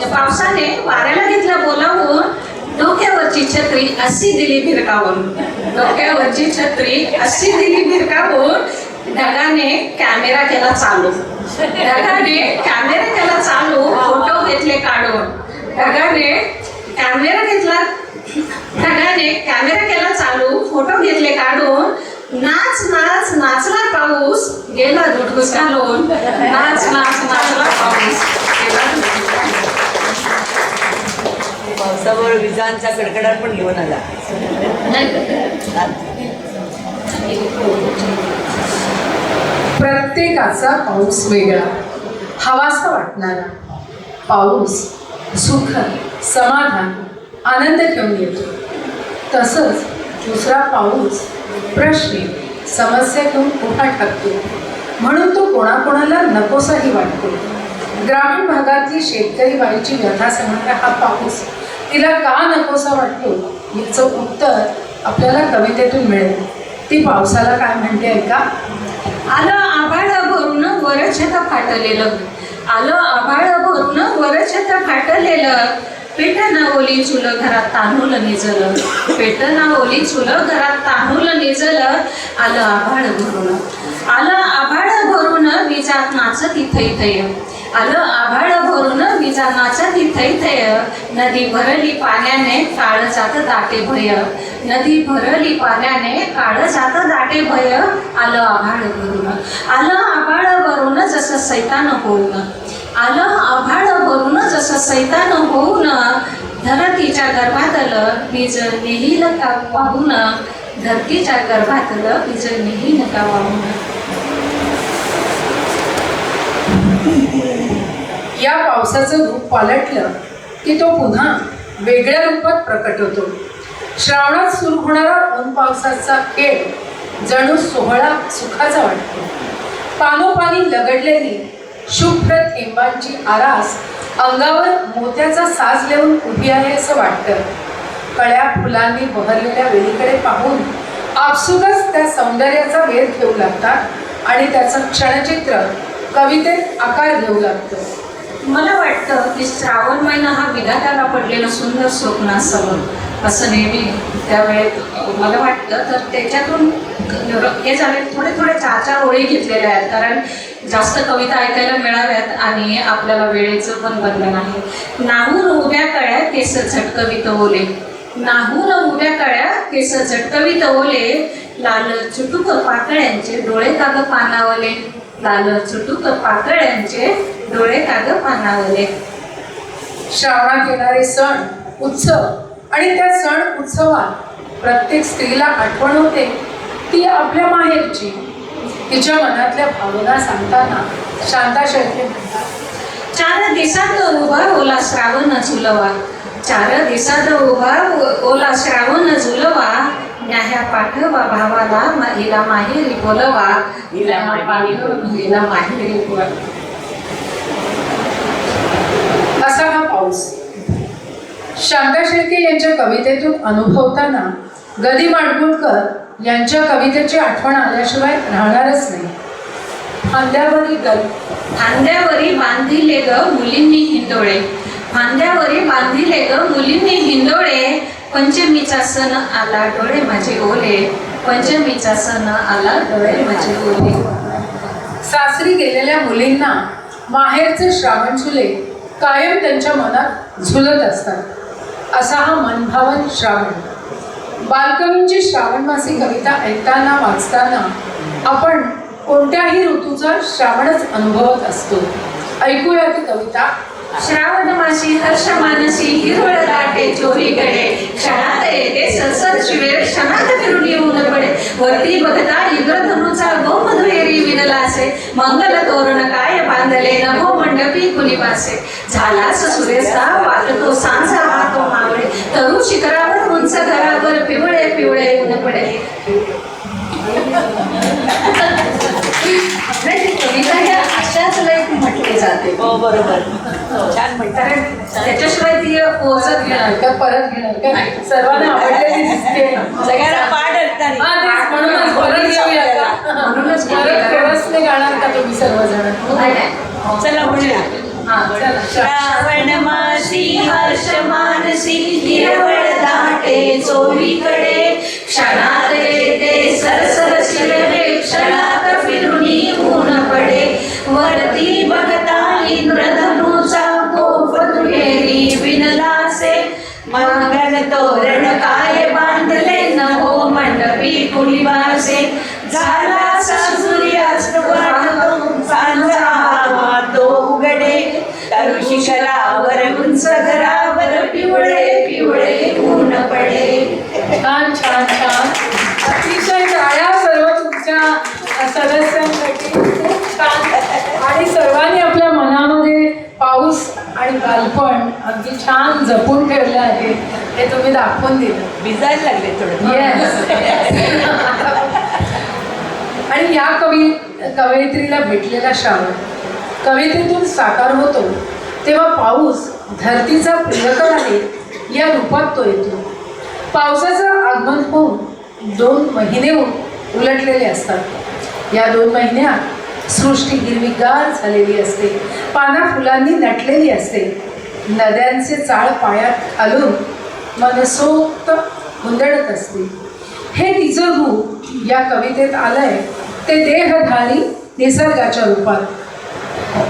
पावसाने वाऱ्याला घेतलं बोलावून. डोक्यावरची छत्री अशी दिली भिरकावून, डोक्यावरची छत्री अशी दिली भिरकावून. ढगाने कॅमेरा केला चालू, ढगाने कॅमेरा केला चालू, फोटो घेतले काढून. ढगाने कॅमेरा घेतला, ढगाने कॅमेरा केला चालू, फोटो घेतले काढून. नाच नाच नाचला पाऊस गेला दुडघुस घालून, नाच नाच नाचला पाऊस गेला दुडघुस घालून. पावसावर विजांचा कडकडाट पण घेऊन आला. प्रत्येकाचा पाऊस वेगळा, हवासा वाटणारा. पाऊस सुख, समाधान, आनंद घेऊन येतो. तसंच दुसरा पाऊस प्रश्न, समस्या घेऊन उभा टाकतो. म्हणून तो कोणाकोणाला नकोसाही वाटतो. ग्रामीण भागातली शेतकरी बाईची व्यथा सांगणारा हा पाऊस तिला का नकोसा वाटतो याचं उत्तर आपल्याला कवितेतून मिळेल. ती पावसाला काय म्हणते ऐका. आलं आभाळ भरून वर छत फाटलेलं, आलं आभाळ भरून वर छत फाटलेलं. पेटना ओली चुल घरात तांदूळ निजलं, पेटना ओली चुल घरात तांदूळ निजलं. आलं आभाळ भरून, आलं आभाळ भरून विजात नाचत इथैथय, आलं आभाळ भरून विजा नाचत इथैथय. नदी भरली पाण्याने काळ जात दाटे भय, नदी भरली पाण्याने काळ जात दाटे भय. आलं आभाळ भरून, आलं आभाळ भरून जसं सैतान होऊन, आलं आभाळ भरून जसं सैतान होऊन. धरतीच्या गर्भातलं बीज नेहील का वाहून, धरतीच्या गर्भातलं बीज नेहील का वाहून. या पावसाचं रूप पालटलं की तो पुन्हा वेगळ्या रूपात प्रकट होतो. श्रावणात सुरू होणारा ऊन पावसाचा खेळ जणू सोहळा सुखाचा वाटतो. पानोपानी लगडलेली शुभ्र थेंबांची आरास अंगावर मोत्याचा साज लेऊन उभी आहे असं वाटतं. कळ्या फुलांनी बहरलेल्या वेळीकडे पाहून आपसुकच त्या सौंदर्याचा वेध घेऊ लागतात आणि त्याचं क्षणचित्र कवितेत आकार घेऊ लागतं. मला वाटतं की श्रावण महिना हा विधात्याला पडलेलं सुंदर स्वप्न असावं असं नेहमी त्यावेळेत मला वाटतं. तर त्याच्यातून हे झाले थोडे थोडे 4-4 ओळी घेतलेल्या आहेत, कारण जास्त कविता ऐकायला मिळाव्यात आणि आपल्याला वेळेचं पण बंधन आहे. नाहून उभ्या कळ्या केस झटकवित ओले, नाहून उभ्या कळ्या केस झटकवित ओले, लाल चुटुक पाकळ्यांचे डोळे काग पानावले, लाल चुटुक पाकळ्यांचे डोळे काग पानावले. श्रावणात येणारे सण उत्सव आणि त्या सण उत्सवात प्रत्येक स्त्रीला आठवण होते ती आपल्या माहेरची. तिच्या मनातल्या भावना सांगताना शांता शेळके म्हणतात, 4 दिवसात उभा ओला श्रावण झुलवा, 4 दिवसात उभा ओला श्रावण झुलवा, न्याह्या पाठवा भावाला हिला माहेरी बोलवा, हिला हिला माहेरी बोलवा. असा हा पाऊस शांता शेळके यांच्या कवितेतून अनुभवताना ग. दी. माडगूळकर यांच्या कवितेची आठवण आल्याशिवाय राहणारच नाही. फांद्यावरी बांधिले ग मुलींनी हिंदोळे, फांद्यावरी बांधिले ग मुलींनी हिंदोळे, पंचमीचा सण आला डोळे माझे ओले, पंचमीचा सण आला डोळे माझे ओले. सासरी गेलेल्या मुलींना माहेरचे श्रावण झुले कायम त्यांच्या मनात झुलत असतात. असा हा मनभावन श्रावण. बालकवींची श्रावणमासी कविता ऐकताना वाचताना आपण कोणत्याही ऋतूचा श्रावणच अनुभवत असतो. ऐकूया ती कविता. श्रावण मासी हर्ष मानसी हिरवळ लाटे चोरीकडे, क्षणात येते सरसर शिवेर क्षणात फिरून येऊन पडे, वरती बघता इंद्रधनुचा गोमधुएरी विणलासे, मंगल तोरण काय बांधले नभो मंडपी कुणीवासे, झालास सुरेसा वाटतो सांजा वाहतो मावळे, तरू शिखरावर उंच घरावर पिवळे पिवळे ऊन पडे. कविता ह्या अशाच लाईक म्हटले जाते. हो बरोबर, छान म्हणतात. कारण त्याच्याशिवाय ती पोहोचत घेणार नाही. का परत घेणार का सर्वांना आवडलेली दिसते. सगळ्यांना पाठ असतात. हा, तेच म्हणूनच परत घेऊया का? म्हणूनच परत कोरसने गाणार का तुम्ही सर्वजण? नाही, नाही. चला म्हणूया. हा, चला. श्रावण मासी हर्ष मानसी हिरवळ दाटे चोरीकडे, क्षणात येते सरसर शिरवे क्षणात फिरुनी ऊन पडे, वरती बघता इंद्रधनुचा गोफ दुहेरी विणलासे, मंगल तोरण काय बांधले नभो मंडपी कुणीवासे, झाला सूर्यास्त वाढतो सांजा वाहतो उघडे, तरू शिखरावर उंच घरावर पिवळे पिवळे ऊन पडे. छान छान छान. अतिशय टाळ्या सर्व तुमच्या सदस्यांसाठी. खूप छान. आणि सर्वांनी आपल्या मनामध्ये पाऊस आणि बालपण अगदी छान जपून ठेवलं आहे हे तुम्ही दाखवून दिलं. भिजायला लागले थोडं. Yes. आणि या कवयित्रीला भेटलेला श्रावण कवितेतून साकार होतो तेव्हा पाऊस धरतीचा प्रियकर आहे या रूपात तो येतो. पावसाचं आगमन होऊन 2 महिने उलटलेले असतात. या 2 महिन्यात सृष्टी हिरवीगार झालेली असते, पाना फुलांनी नटलेली असते, नद्यांचे चाळ पायात घालून मनसोक्त हुंदडत असते. हे तिचं रूप या कवितेत आलंय ते देहधारी निसर्गाच्या रूपात.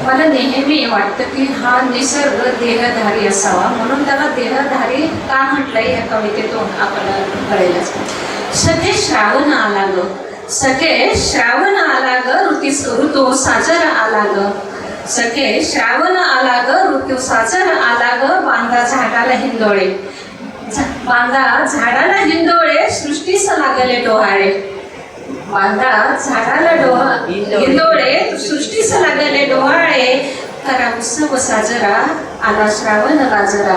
मला नेहमी वाटतं की हा निसर्ग देहधारी असावा, म्हणून त्याला देहधारी का म्हटलंय या कवितेतून आपल्याला कळेलच. सखे श्रावण आला ग, सखे श्रावण आला ग ऋतू साजर आला ग, सखे श्रावण आला ग ऋतू साजर आला ग, बांधा झाडाला हिंदोळे, बांधा झाडाला हिंदोळे सृष्टीस लागले डोहाळे, बांधा झाडाला हिंदोळे सृष्टीस लागले डोहाळे, करा उत्सव साजरा आला श्रावण गाजरा,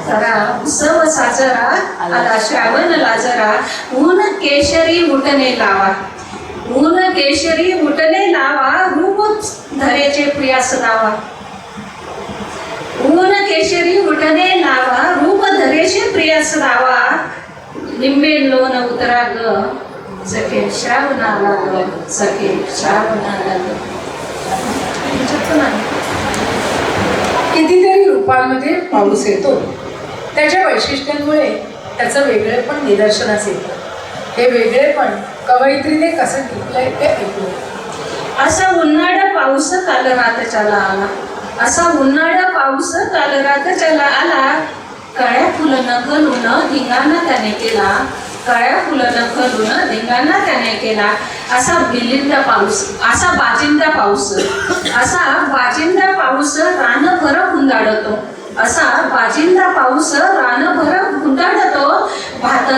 करा उत्सव साजरा, आला श्रावण लाजरा, ऊन केशरी उठणे लावा, ऊन केशरी उठणे लावा, रूप धरेचे प्रियास लावा, ऊन केशरी उठणे लावा, रूप धरेचे प्रियास लावा, लिंबे लोण उतरा ग, सखे श्रावणाला ग, सखे श्रावणाला ग. कितीतरी रूपांमध्ये पाऊस येतो. त्याच्या वैशिष्ट्यांमुळे त्याचं वेगळेपण निदर्शनास येतं. हे वेगळेपण कवयित्रीने कसं टिकलंय ते ऐकू. असा उन्हाळा पाऊस काल रातच्याला आला, असा उन्हाळा पाऊस काल रातच्याला आला, काळ्या फुलं घालून धिंगाणा त्याने केला, काळ्या फुलं घालून धिंगाणा त्याने केला. असा बिलिंदा पाऊस, असा बाजिंदा पाऊस, असा बाजिंदा पाऊस रानभर हुंदाडतो, असा बाजिंदा पाऊस रानभर हुंदाडतो. भात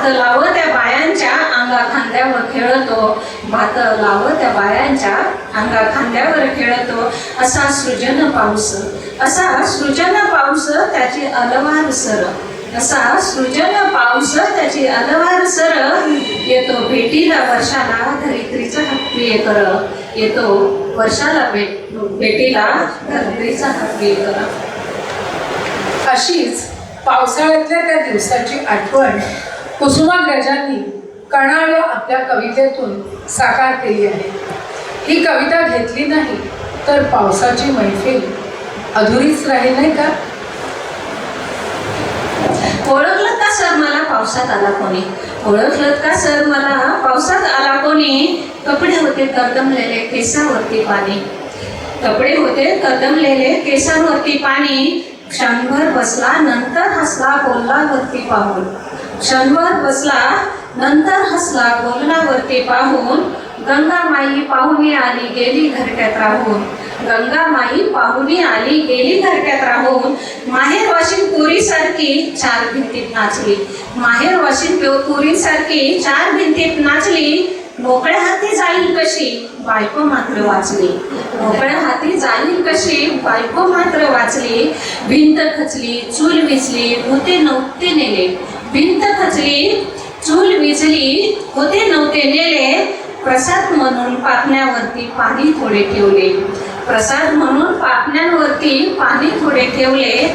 लावत त्या बायांच्या अंगा खांद्यावर खेळतो, भात लावत त्या बायांच्या अंगा खांद्यावर खेळतो. असा सृजन पाऊस, असा सृजन पाऊस त्याची अलवार सर, असा सृजन पाऊस त्याची अलवार सर. येतो भेटीला वर्षाला धरित्रीचा प्रिय कर, येतो वर्षाला भेटीला धरित्रीचा प्रिय कर. अशीच पावसाळ्यातल्या त्या दिवसाची आठवण कुसुमाग्रजांनी कणाळ्या आपल्या कवितेतून साकार केली आहे. ही कविता घेतली नाही तर पावसाची मैफिल अधुरीच राहील नाही का. ओळखलं का सर मला पावसात आला कोणी, ओळखलं का सर मला पावसात आला कोणी. कपडे होते कर्दमलेले केसावरती पाणी, कपडे होते कर्दमलेले केसांवरती पाणी. क्षणभर बसला नंतर हसला बोलला वरती पाहून, क्षणभर बसला नंतर हसला बोलला वरती पाहून. गंगामाई पाहुणी आली गेली घरट्यात राहून, गंगामाई पाहुणी आली गेली घरट्यात राहून. माहेर वाशिन पुरीसारखी चार भिंतीत नाचली, माहेर वाशिन पुरीसारखी चार भिंतीत नाचली. मोकळ्या हाती जाईल कशी बायको मात्र वाचली, मोकळ्या हाती जाईल कशी बायको मात्र वाचली. भिंत खचली चूल विझली होते नव्हते नेले, भिंत खचली चूल विझली होते नव्हते नेले. प्रसाद म्हणून पापण्यावरती पाणी थोडे ठेवले, प्रसाद म्हणून पापण्यांवरती पाणी थोडे ठेवले.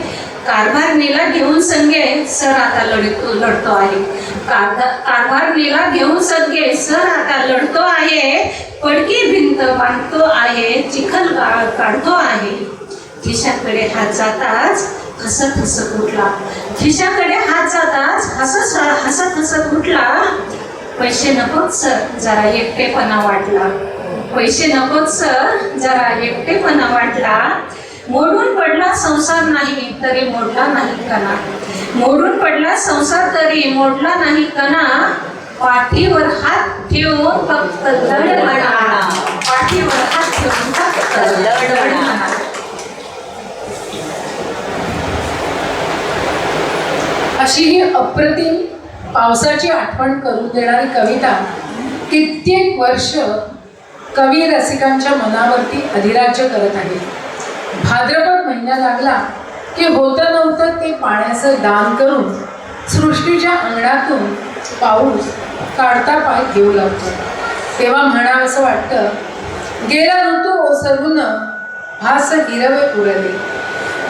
कारभारणीला घेऊन संगे सर आता लढतो आहे, कारभारणीला घेऊन संगे सर आता लढतो आहे. पडकी भिंत बांधतो आहे, चिखल काढतो आहे. खिशाकडे हात जाताच हसत हसत उठला, खिशाकडे हात जाताच हसत हसत उठला. पैसे नकोत सर जरा एकटेपणा वाटला, पैसे नकोत सर जरा एकटेपणा वाटला. मोडून पडला संसार नाही तरी मोडला नाही कणा, मोडून पडला संसार तरी मोडला नाही कणा. पाठीवर हात ठेवून फक्त लढ म्हणा, पाठीवर हात ठेवून फक्त लढ म्हणा. अशी ही अप्रतिम पावसाची आठवण करून देणारी कविता कित्येक वर्ष कवी रसिकांच्या मनावरती अधिराज्य करत आहे. भाद्रपद महिना लागला की होतं नव्हतं ते पाण्याचं दान करून सृष्टीच्या अंगणातून पाऊस काढता पाय घेऊ लागतो. तेव्हा म्हणावं असं वाटतं, गेला ऋतू ओसरून भास हिरवे उरले,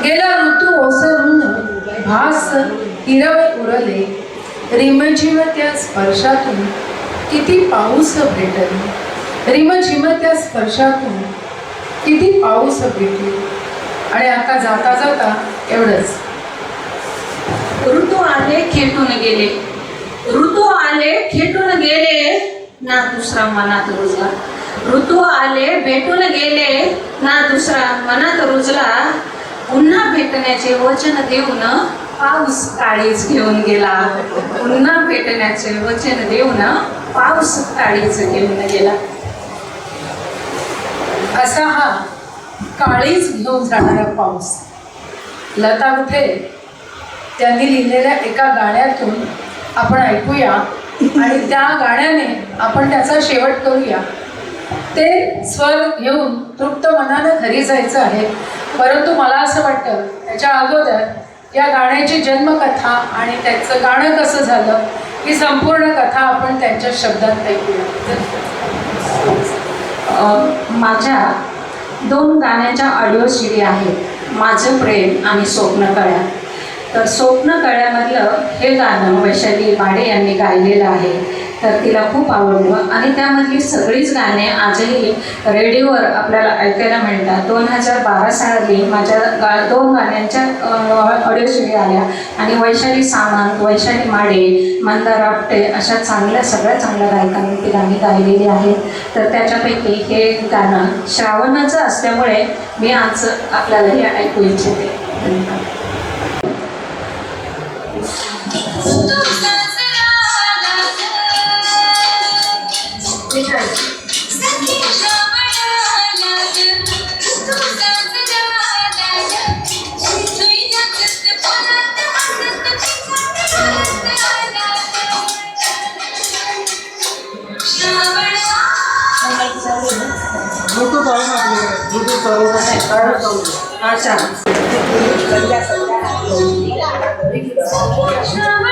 गेला ऋतू ओसरून भास हिरवे उरले. रिमझिम त्या स्पर्शातून किती पाऊस भेटले, रिमझिम त्या स्पर्शातून किती पाऊस भेटले. आणि आता जाता जाता एवढंच, ऋतू आले खेटून गेले, ऋतू आले खेटून गेले ना दुसरा मनात रुजला, ऋतू आले भेटून गेले ना दुसरा मनात रुजला. पुन्हा भेटण्याचे वचन देऊन पाऊस काळीच घेऊन गेला, पुन्हा भेटण्याचे वचन देऊन पाऊस काळीच घेऊन गेला. असा हा काळीच घेऊन जाणारा पाऊस. लता कुठे त्यांनी लिहिलेल्या एका गाण्यातून आपण ऐकूया आणि त्या गाण्याने आपण त्याचा शेवट करूया. ते स्वर घेऊन तृप्त मनानं घरी जायचं आहे, परंतु मला असं वाटतं त्याच्या अगोदर या गाण्याची जन्मकथा आणि त्याचं गाणं कसं झालं ही संपूर्ण कथा आपण त्यांच्या शब्दात ऐकूया. माझ्या 2 गाण्याच्या ऑडिओ CD आहेत, माझं प्रेम आणि स्वप्न कळ्या. तर स्वप्न कळ्यामधलं हे गाणं वैशाली माडे यांनी गायलेलं आहे. तर तिला खूप आवडलं आणि त्यामधली सगळीच गाणे आजही रेडिओवर आपल्याला ऐकायला मिळतात. 2012 साली माझ्या 2 गाण्यांच्या ऑडिओ CD आल्या आणि वैशाली सामंत, वैशाली माडे, मंदार आपटे अशा सगळ्या चांगल्या गायकांनी ती गाणी गायलेली आहेत. तर त्याच्यापैकी हे गाणं श्रावणाचं असल्यामुळे मी आज आपल्याला हे ऐकू इच्छिते. धन्यवाद. ब्लूटूथ आहे ना आपल्याकडे, ब्लूटूथ सर्व अच्छा. श्रावणा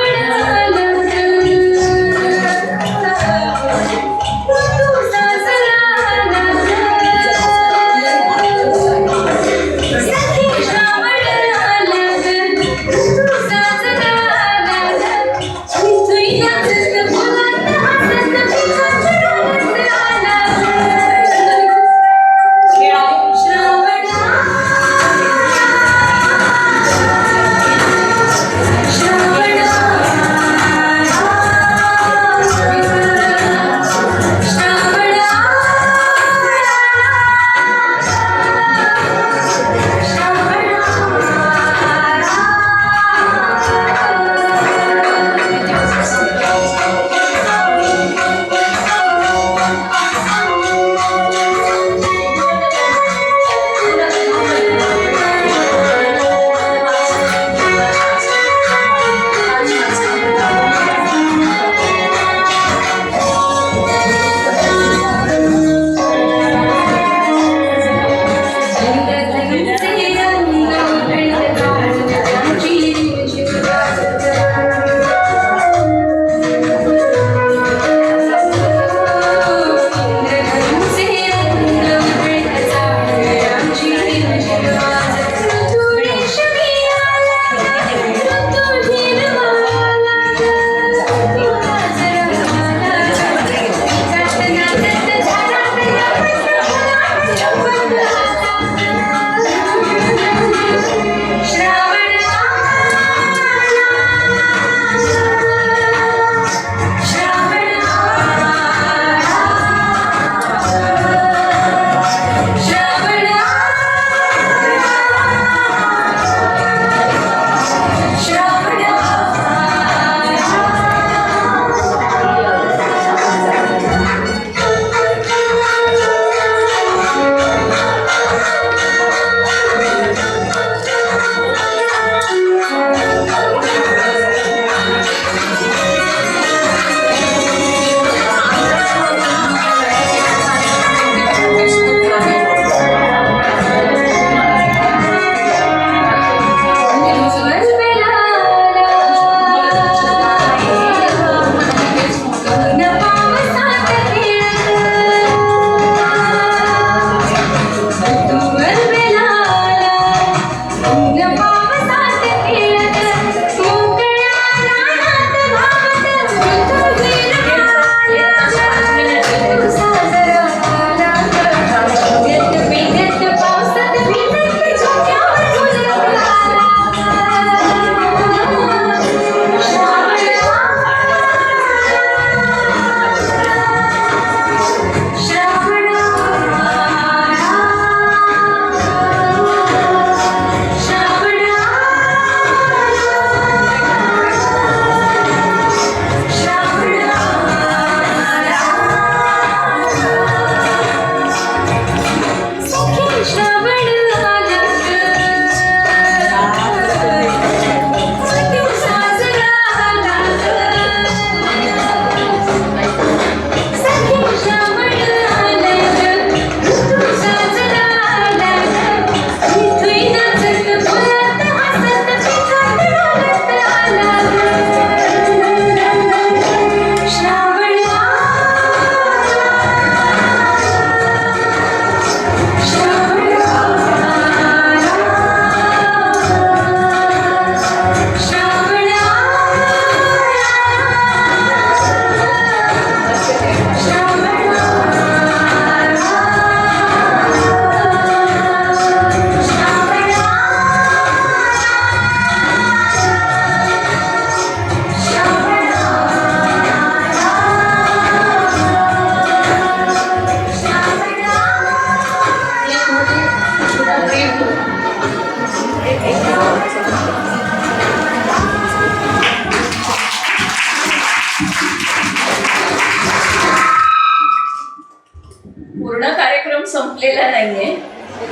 पूर्ण कार्यक्रम संपलेला नाहीये,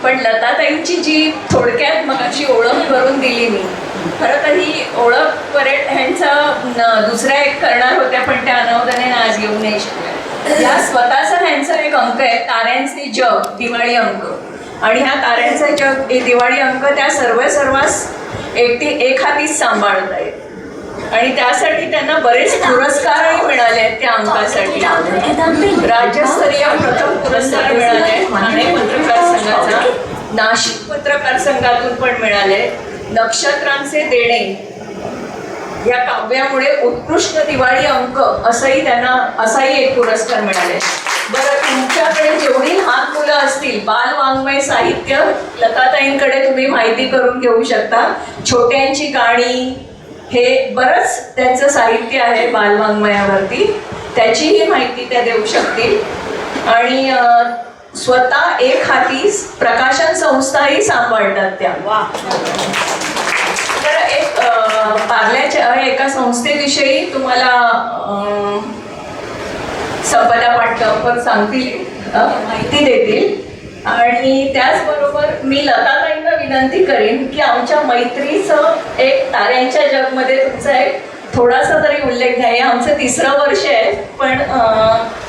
पण लताताईंची जी थोडक्यात मग अशी ओळख करून दिली मी. खरं तर ही ओळख परेड ह्यांचा दुसऱ्या एक करणार होत्या, पण त्या अनावधानाने आज येऊ नाही शकल्या. या स्वतःचा ह्यांचा एक अंक आहे, ताऱ्यांचे जग दिवाळी अंक. आणि ह्या ताऱ्यांचा जग हे दिवाळी अंक त्या सर्वांस एक हातीच सांभाळत आहेत. आणि त्यासाठी त्यांना बरेच पुरस्कारही मिळाले आहेत त्या अंकासाठी. राज्यस्तरीय प्रथम पुरस्कार मिळाले ठाणे पत्रकार संघाचा, नाशिक पत्रकार संघातून पण मिळाले. नक्षत्रांचे देणे या काव्यामुळे उत्कृष्ट दिवाळी अंक असाही एक पुरस्कार मिळाले. बरं, तुमच्याकडे जेवढी लहान मुलं असतील, बाल वाङ्मय साहित्य लताताईंकडे तुम्ही माहिती करून घेऊ शकता. छोट्यांची गाणी हे बरंच त्यांचं साहित्य आहे बालवाङ्मयावरती, त्याचीही माहिती त्या देऊ शकतील. आणि स्वतः एक हाती प्रकाशन संस्थाही सांभाळतात त्या. तर एक पार्ल्याच्या एका संस्थेविषयी तुम्हाला संपदा पाटकर सांगतील, माहिती देतील. आणि त्याचबरोबर मी लताताईंना विनंती करेन की आमच्या मैत्रीचं एक ताऱ्यांच्या जगमध्ये तुमचा एक थोडासा तरी उल्लेख आहे. आमचं 3रं वर्ष आहे, पण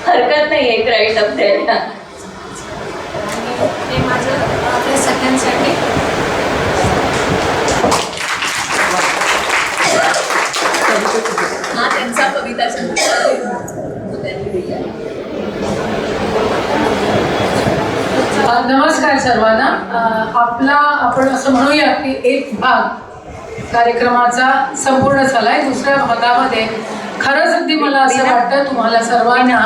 हरकत नाही एक राईट अप द्यायला. ते माझं आपल्या सगळ्यांसाठी हा त्यांचा कविता नमस्कार सर्वांना. आपण असं म्हणूया की एक भाग कार्यक्रमाचा संपूर्ण झालाय. दुसऱ्या भागामध्ये खरंच अगदी मला असं वाटतं तुम्हाला सर्वांना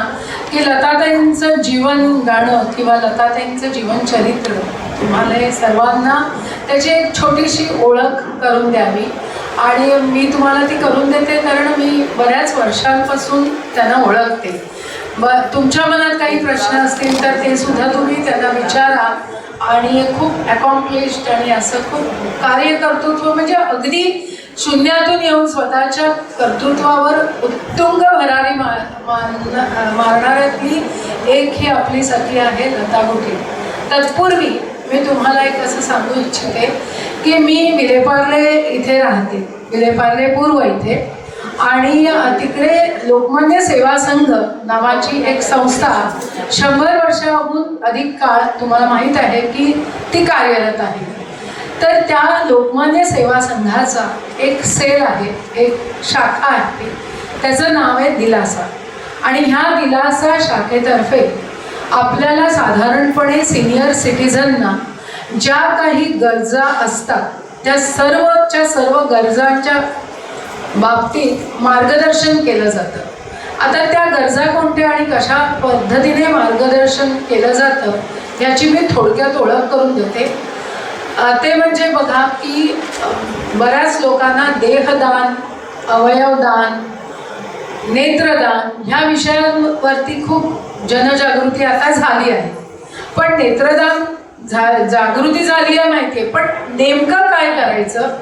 की लताताईंचं जीवन गाणं किंवा लताताईंचं जीवन चरित्र तुम्हाला हे सर्वांना त्याची एक छोटीशी ओळख करून द्यावी. आणि मी तुम्हाला ती करून देते कारण मी बऱ्याच वर्षांपासून त्यांना ओळखते. तुमच्या मनात काही प्रश्न असतील तर ते सुद्धा तुम्ही त्यांना विचारा. आणि खूप अकॉम्प्लिश्ड आणि असं खूप कार्यकर्तृत्व म्हणजे अगदी शून्यातून येऊन स्वतःच्या कर्तृत्वावर उत्तुंग भरारी मारणाऱ्यातली एक ही आपली सखी आहे लता गुटे. तत्पूर्वी मी तुम्हाला एक असं सांगू इच्छिते की मी विलेपार्ले इथे राहते, विलेपार्ले पूर्व इथे. आणि तिकडे लोकमान्य सेवा संघ नावाची एक संस्था 100 वर्षाहून अधिक काळ तुम्हाला माहीत आहे की ती कार्यरत आहे. तर त्या लोकमान्य सेवा संघाचा एक सेल आहे, एक शाखा आहे, त्याचं नाव आहे दिलासा. आणि ह्या दिलासा शाखेतर्फे आपल्याला साधारणपणे सिनियर सिटीझनना ज्या काही गरजा असतात त्या सर्वच्या सर्व गरजांच्या बाबतीत मार्गदर्शन केलं जातं. आता त्या गरजा कोणत्या आणि कशा पद्धतीने मार्गदर्शन केलं जातं याची मी थोडक्यात ओळख करून देते. ते म्हणजे बघा की बऱ्याच लोकांना देहदान, अवयवदान, नेत्रदान ह्या विषयांवरती खूप जनजागृती आता झाली आहे. पण नेत्रदान जागृती झाली आहे माहिती आहे, पण नेमकं काय करायचं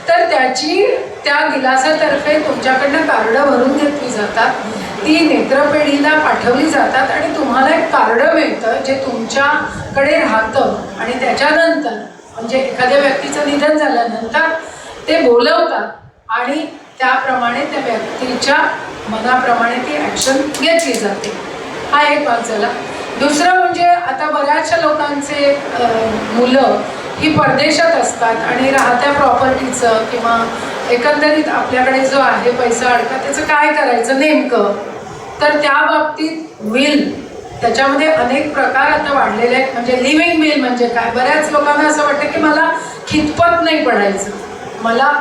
तर त्याची त्या दिलासातर्फे तुमच्याकडनं कार्डं भरून घेतली जातात, ती नेत्रपेढीला पाठवली जातात आणि तुम्हाला एक कार्ड मिळतं जे तुमच्याकडे राहतं. आणि त्याच्यानंतर म्हणजे एखाद्या व्यक्तीचं निधन झाल्यानंतर ते बोलवतात आणि त्याप्रमाणे त्या व्यक्तीच्या मनाप्रमाणे ती ॲक्शन घेतली जाते. हा एक भाग झाला. दुसरं म्हणजे आता बऱ्याचशा लोकांचे मुलं ही परदेशात असतात आणि राहत्या प्रॉपर्टीचं किंवा एकंदरीत आपल्याकडे जो आहे पैसा अडका त्याचं काय करायचं नेमकं. तर त्या बाबतीत विल त्याच्यामध्ये अनेक प्रकार आता वाढलेले आहेत. म्हणजे लिव्हिंग विल म्हणजे काय, बऱ्याच लोकांना असं वाटतं की मला खितपत नाही पडायचं, मला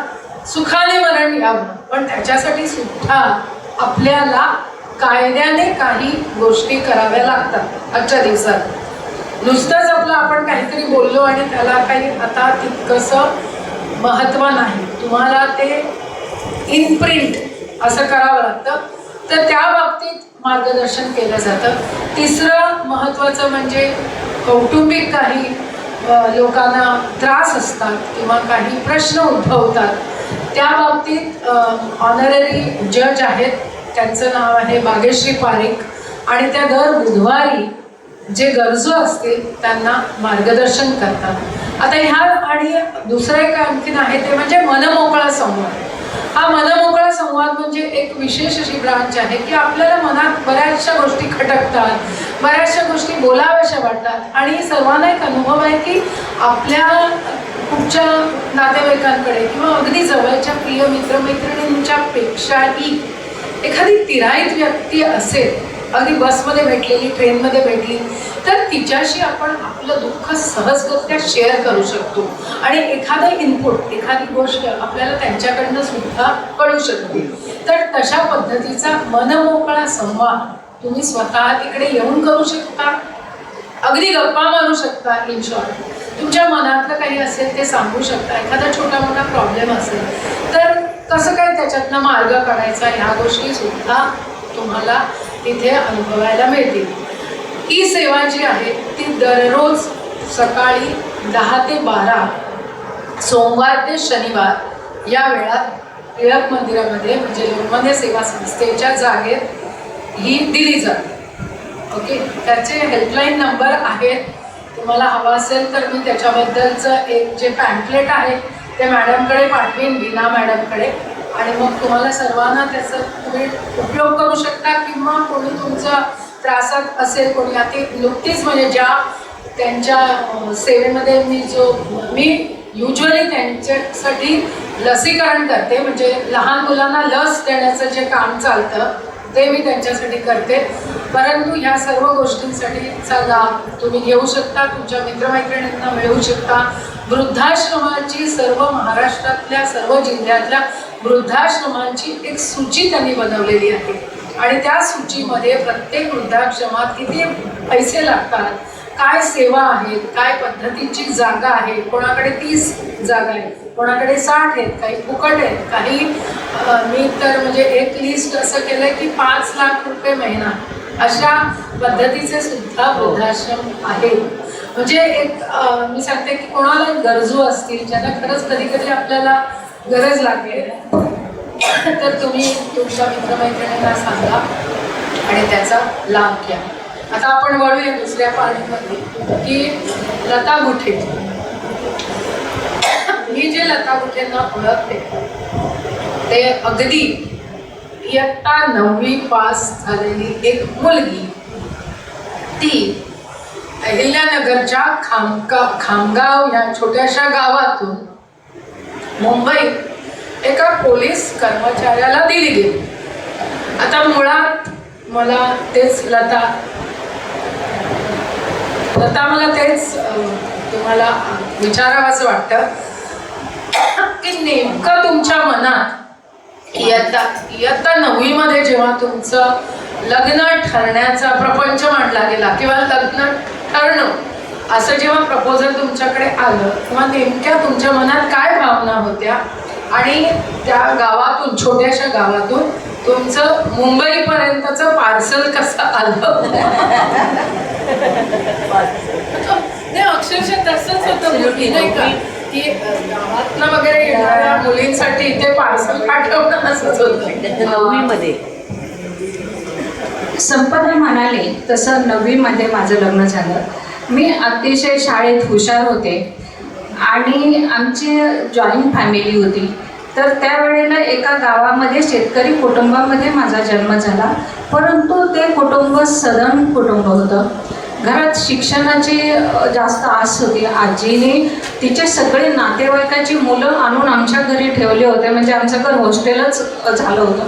सुखाने मरण यावं. पण त्याच्यासाठी सुद्धा आपल्याला कायद्याने काही गोष्टी कराव्या लागतात आजच्या दिवसात. नुसतंच आपण काहीतरी बोललो आणि त्याला काही आता तितकंसं महत्त्व नाही, तुम्हाला ते इन प्रिंट असं करावं लागतं. तर त्या बाबतीत मार्गदर्शन केलं जातं. तिसरं महत्त्वाचं म्हणजे कौटुंबिक काही लोकांना त्रास असतात किंवा काही प्रश्न उद्भवतात त्या बाबतीत ऑनररी जज आहेत, त्यांचं नाव आहे भाग्यश्री पारिक आणि त्या दर बुधवारी जे गरजू असतील त्यांना मार्गदर्शन करतात. आता ह्या आणि दुसरं एक आणखीन आहे ते म्हणजे मनमोकळा संवाद. हा मनमोकळा संवाद म्हणजे एक विशेष अशी ब्रांच आहे की आपल्याला मनात बऱ्याचशा गोष्टी खटकतात, बऱ्याचशा गोष्टी बोलाव्याशा वाटतात आणि सर्वांना एक अनुभव आहे की आपल्या कुठच्या नातेवाईकांकडे किंवा अगदी जवळच्या प्रिय मित्रमैत्रिणींच्या पेक्षाही एखादी तिराईत व्यक्ती असेल, अगदी बसमध्ये भेटलेली, ट्रेनमध्ये भेटली, तर तिच्याशी आपण आपलं दुःख सहजगत्या शेअर करू शकतो आणि एखादं इनपुट, एखादी गोष्ट आपल्याला त्यांच्याकडनं सुद्धा कळू शकते. तर तशा पद्धतीचा मनमोकळा संवाद तुम्ही स्वतः तिकडे येऊन करू शकता, अगदी गप्पा मारू शकता. इन शॉर्ट तुमच्या मनातलं काही असेल ते सांगू शकता. एखादा छोटा मोठा प्रॉब्लेम असेल तर कसं काय त्याच्यातनं मार्ग काढायचा, ह्या गोष्टी सुद्धा तुम्हाला तिथे अनुभवायला मिळतील. ही सेवा जी आहे ती दररोज सकाळी 10 ते 12 सोमवार ते शनिवार या वेळात टिळक मंदिरामध्ये म्हणजे लोकमान्य सेवा संस्थेच्या जागेत ही दिली जाते. ओके, त्याचे हेल्पलाईन नंबर आहेत. तुम्हाला हवा असेल तर मी त्याच्याबद्दलचं एक जे पॅम्पलेट आहे ते मॅडमकडे पाठवीन, वीणा मॅडमकडे, आणि मग तुम्हाला सर्वांना त्याचा तुम्ही उपयोग करू शकता. किंवा कोणी तुमचा त्रासात असेल, कोणी आता नुकतीच म्हणजे ज्या त्यांच्या सेवेमध्ये मी युजली त्यांच्यासाठी लसीकरण करते, म्हणजे लहान मुलांना लस देण्याचं जे काम चालतं ते मी त्यांच्यासाठी करते. परंतु ह्या सर्व गोष्टींसाठीचा लाभ तुम्ही घेऊ शकता, तुमच्या मित्रमैत्रिणींना मिळवू शकता. वृद्धाश्रमाची सर्व महाराष्ट्रातल्या सर्व जिल्ह्यातल्या वृद्धाश्रमांची एक सूची त्यांनी बनवलेली आहे आणि त्या सूचीमध्ये प्रत्येक वृद्धाश्रमात किती पैसे लागतात, काय सेवा आहेत, काय पद्धतीची जागा आहे, कोणाकडे 30 जागा आहेत, कोणाकडे 60 आहेत, काही फुकट आहेत, काही मी तर म्हणजे एक लिस्ट असं केलं आहे की 5 लाख रुपये महिना अशा पद्धतीचे सुद्धा वृद्धाश्रम आहेत. म्हणजे एक मी सांगते की कोणाला गरजू असतील, ज्यांना खरंच कधी कधी आपल्याला गरज लागेल, तर तुम्ही तुमच्या मित्रमैत्रिणींना सांगा आणि त्याचा लाभ घ्या. आता आपण वळूया दुसऱ्या पार्टीमध्ये की लता गुठे. मी जे लता गुठेंना ओळखते ते अगदी इयत्ता 9वी पास झालेली एक मुलगी, ती अहिल्यानगरच्या खामगाव या छोट्याशा गावातून मुंबईत एका पोलीस कर्मचाऱ्याला दिली गेली. आता मुळात मला तेच लता मला तेच तुम्हाला विचारावंसं वाटतं की नेमकं तुमच्या मनात इयत्ता 9वीमध्ये जेव्हा तुमचं लग्न ठरण्याचा प्रपंच मांडला गेला किंवा लग्न ठरणं असं जेव्हा प्रपोजल तुमच्याकडे आलं, तेव्हा नेमक्या तुमच्या मनात काय भावना होत्या आणि त्या गावातून, छोट्याशा गावातून तुमचं मुंबईपर्यंतचं पार्सल कसं आलं? नाही, अक्षरशः तसंच होतं नाही का की गावातनं वगैरे येणाऱ्या मुलींसाठी ते पार्सल पाठवणं असंच होतं. 9वीमध्ये संपदा म्हणाले तसं 9वीमध्ये माझं लग्न झालं. मी अतिशय शाळेत हुशार होते आणि आमची जॉईंट फॅमिली होती. तर त्यावेळेला एका गावामध्ये शेतकरी कुटुंबामध्ये माझा जन्म झाला, परंतु ते कुटुंब सधन कुटुंब होतं. घरात शिक्षणाची जास्त आस होती. आजीने तिचे सगळे नातेवाईकाची मुलं आणून आमच्या घरी ठेवले होते, म्हणजे आमचं घर हॉस्टेलच झालं होतं,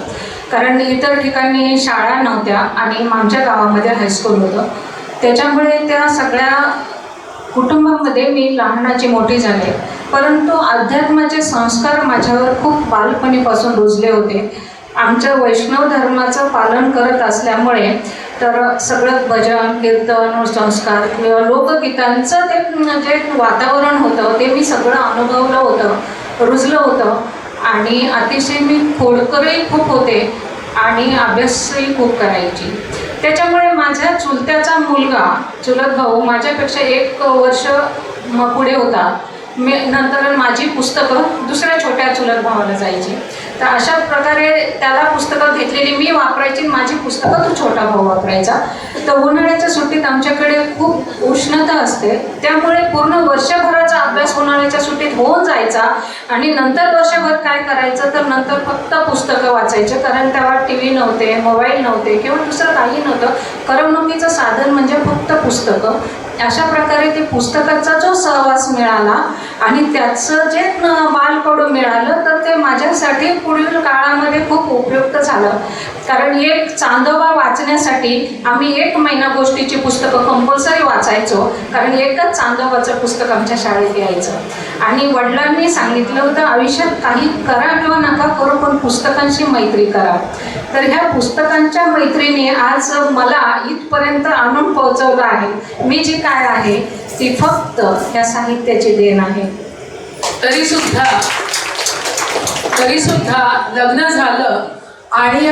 कारण इतर ठिकाणी शाळा नव्हत्या आणि आमच्या गावामध्ये हायस्कूल होतं. त्याच्यामुळे त्या सगळ्या कुटुंबामध्ये मी लहानाची मोठी झाले, परंतु अध्यात्माचे संस्कार माझ्यावर खूप बालपणीपासून रुजले होते. आमच्या वैष्णव धर्माचं पालन करत असल्यामुळे तर सगळं भजन, कीर्तन, संस्कार किंवा लोकगीतांचं ते जे वातावरण होतं ते मी सगळं अनुभवलं होतं, रुजलं होतं. आणि अतिशय मी खोडकरही खूप होते आणि अभ्यासही खूप करायची. त्याच्यामुळे माझ्या चुलत्याचा मुलगा, चुलत भाऊ, माझ्यापेक्षा 1 वर्ष मग पुढे होता. नंतर माझी पुस्तकं दुसऱ्या छोट्या चुलत भावाला जायची. तर अशा प्रकारे त्याला पुस्तकं घेतलेली मी वापरायची, माझी पुस्तकं तो छोटा भाऊ वापरायचा. तर उन्हाळ्याच्या सुट्टीत आमच्याकडे खूप उष्णता असते, त्यामुळे पूर्ण वर्षभराचा अभ्यास उन्हाळ्याच्या सुट्टीत होऊन जायचा. आणि नंतर वर्षभर काय करायचं तर नंतर फक्त पुस्तकं वाचायचे, कारण तेव्हा टी व्ही नव्हते, मोबाईल नव्हते किंवा दुसरं काही नव्हतं. करमणुकीचं साधन म्हणजे फक्त पुस्तकं. अशा प्रकारे ते पुस्तकाचा जो सहवास मिळाला आणि त्याचं जे बालकडू मिळालं तर ते माझ्यासाठी पुढील काळामध्ये खूप उपयुक्त झालं. कारण एक चांदोबा वाचण्यासाठी आम्ही 1 महिना गोष्टीची पुस्तकं कंपल्सरी वाचायचो, कारण एकच चांदोबाचं पुस्तक आमच्या शाळेत यायचं. आणि वडिलांनी सांगितलं होतं आयुष्यात काही करा किंवा नका करू पण पुस्तकांशी मैत्री करा. तर ह्या पुस्तकांच्या मैत्रीने आज मला इथपर्यंत आणून पोहोचवलं आहे. मी जी काय आहे ती फक्त या साहित्याची देण आहे. तरी सुद्धा लग्न झालं आणि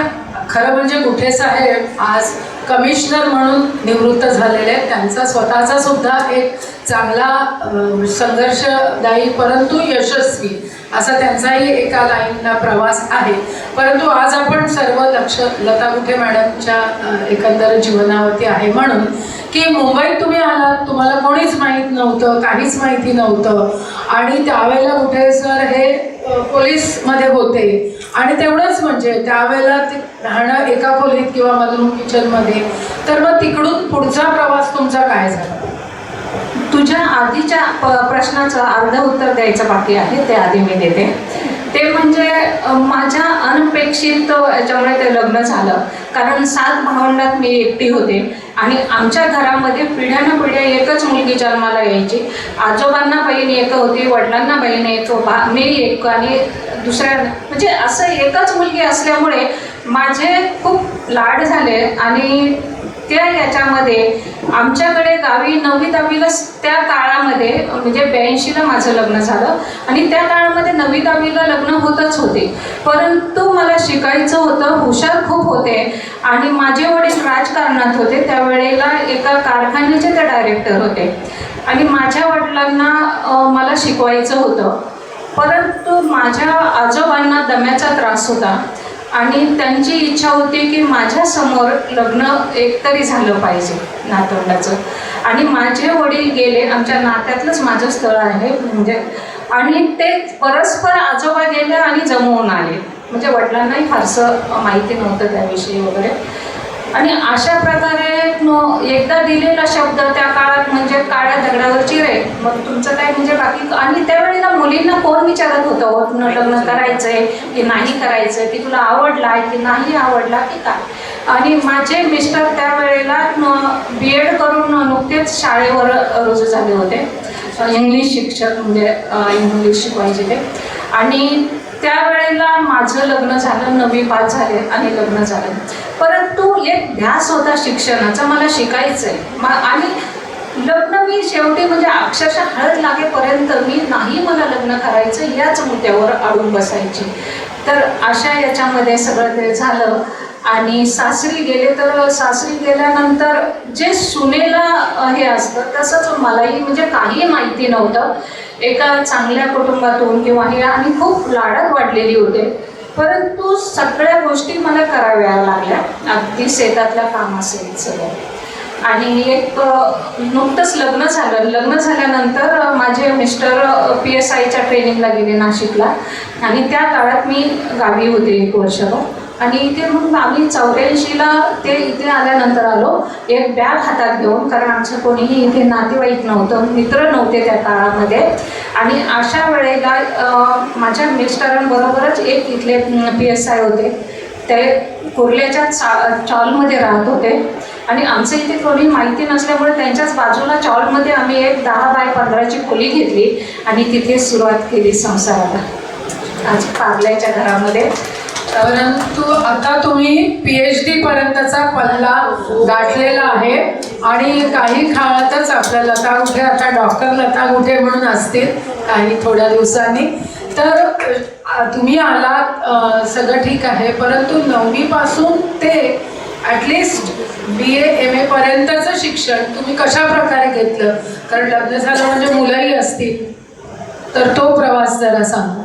खरं म्हणजे गुठे साहेब आज कमिशनर म्हणून निवृत्त झालेले आहेत. त्यांचा स्वतःचा सुद्धा एक चांगला संघर्षदायी परंतु यशस्वी असा त्यांचाही एका लाईनला प्रवास आहे. परंतु आज आपण सर्व लक्ष लता गुठे मॅडमच्या एकंदर जीवनावरती आहे, म्हणून की मुंबईत तुम्ही आलात, तुम्हाला कोणीच माहीत नव्हतं, काहीच माहिती नव्हतं. आणि त्यावेळेला गुठे सर हे पोलीसमध्ये होते आणि तेवढंच म्हणजे त्यावेळेला ते राहणं एका खोलीत किंवा मधून किचनमध्ये. तर मग तिकडून पुढचा प्रवास तुमचा काय झाला? तुझ्या आधीच्या प्रश्नाचं अर्ध उत्तर द्यायचं बाकी आहे, ते आधी मी देते. ते म्हणजे माझ्या अनपेक्षित याच्यामुळे ते लग्न झालं. कारण 7 भावंडात मी एकटी होते आणि आमच्या घरामध्ये पिढ्यानं पिढ्या एकच मुलगी जन्माला यायची. आजोबांना बहीण एक होती, वडिलांना बहीण एक, मी एक आणि दुसऱ्या म्हणजे असं एकच मुलगी असल्यामुळे माझे खूप लाड झाले. आणि त्या याच्यामध्ये आमच्याकडे गावी 9वी 10वीला त्या काळामध्ये म्हणजे 82ला माझं लग्न झालं आणि त्या काळामध्ये 9वी 10वीला लग्न होतच होते. परंतु मला शिकायचं होतं, हुशार खूप होते आणि माझे वडील राजकारणात होते. त्यावेळेला एका कारखान्याचे ते डायरेक्टर होते आणि माझ्या वडिलांना मला शिकवायचं होतं. परंतु माझ्या आजोबांना दम्याचा त्रास होता आणि त्यांची इच्छा होती की माझ्यासमोर लग्न एकतरी झालं पाहिजे नातवंडाचं. आणि माझे वडील गेले, आमच्या नात्यातलंच माझं स्थळ आहे म्हणजे, आणि ते परस्पर आजोबा गेले आणि जमवून आले. म्हणजे वडिलांनाही फारसं माहिती नव्हतं त्याविषयी वगैरे. आणि अशा प्रकारे एकदा दिलेला शब्द त्या काळात म्हणजे काळ्या दगडावरची रे, मग तुमचं काय म्हणजे बाकी. आणि त्यावेळेला मुलींना कोण विचारत होतं लग्न करायचंय की नाही करायचंय, की तुला आवडला की नाही आवडला की काय. आणि माझे मिस्टर त्यावेळेला BEd करून नुकतेच शाळेवर रुजू झाले होते, इंग्लिश शिक्षक म्हणजे इंग्लिश शिकवायचे ते. आणि त्यावेळेला माझं लग्न झालं, 9वी पास झाले आणि लग्न झालं. परंतु एक ध्यास होता शिक्षणाचा, मला शिकायचं आहे. आणि लग्न मी शेवटी म्हणजे अक्षरशः हळद लागेपर्यंत मी नाही मला लग्न करायचं याच मुद्द्यावर अडून बसायची. तर अशा याच्यामध्ये सगळं ते झालं. आणि सासरी गेले, तर सासरी गेल्यानंतर जे सुनेला हे असतं तसंच मलाही म्हणजे काही माहिती नव्हतं. एका चांगल्या कुटुंबातून किंवा हे आणि खूप लाडात वाढलेली होते. परंतु सगळ्या गोष्टी मला कराव्या लागल्या, अगदी शेतातलं काम असेल सगळं. आणि एक नुकतंच लग्न झालं. लग्न झाल्यानंतर माझे मिस्टर PSIच्या ट्रेनिंगला गेले नाशिकला आणि त्या काळात मी गावी होते 1 वर्षभर. आणि इथे मग आम्ही 84ला ते इथे आल्यानंतर आलो एक बॅग हातात घेऊन, कारण आमचं कोणीही इथे नातेवाईक नव्हतं, मित्र नव्हते त्या काळामध्ये. आणि अशा वेळेला माझ्या मिस्टरांबरोबरच एक इथले PSI होते, ते कुर्ल्याच्या चॉलमध्ये राहत होते. आणि आमचं इथे कोणी माहिती नसल्यामुळे त्यांच्याच बाजूला चॉलमध्ये आम्ही एक 10 बाय 15ची खोली घेतली आणि तिथे सुरुवात केली संसाराला, आज पार्ल्याच्या घरामध्ये. परंतु आता तुम्ही PhD पर्यंतचा पल्ला गाठलेला आहे आणि काही काळातच आपल्या लता गुठे आता डॉक्टर लता गुठे म्हणून असतील काही थोड्या दिवसांनी. तर तुम्ही आलात, सगळं ठीक आहे, परंतु 9वी पासून ते ॲटलिस्ट BA-MA पर्यंतचं शिक्षण तुम्ही कशा प्रकारे घेतलं? कारण लग्न झालं म्हणजे मुलंही असतील, तर तो प्रवास जरा सांगा.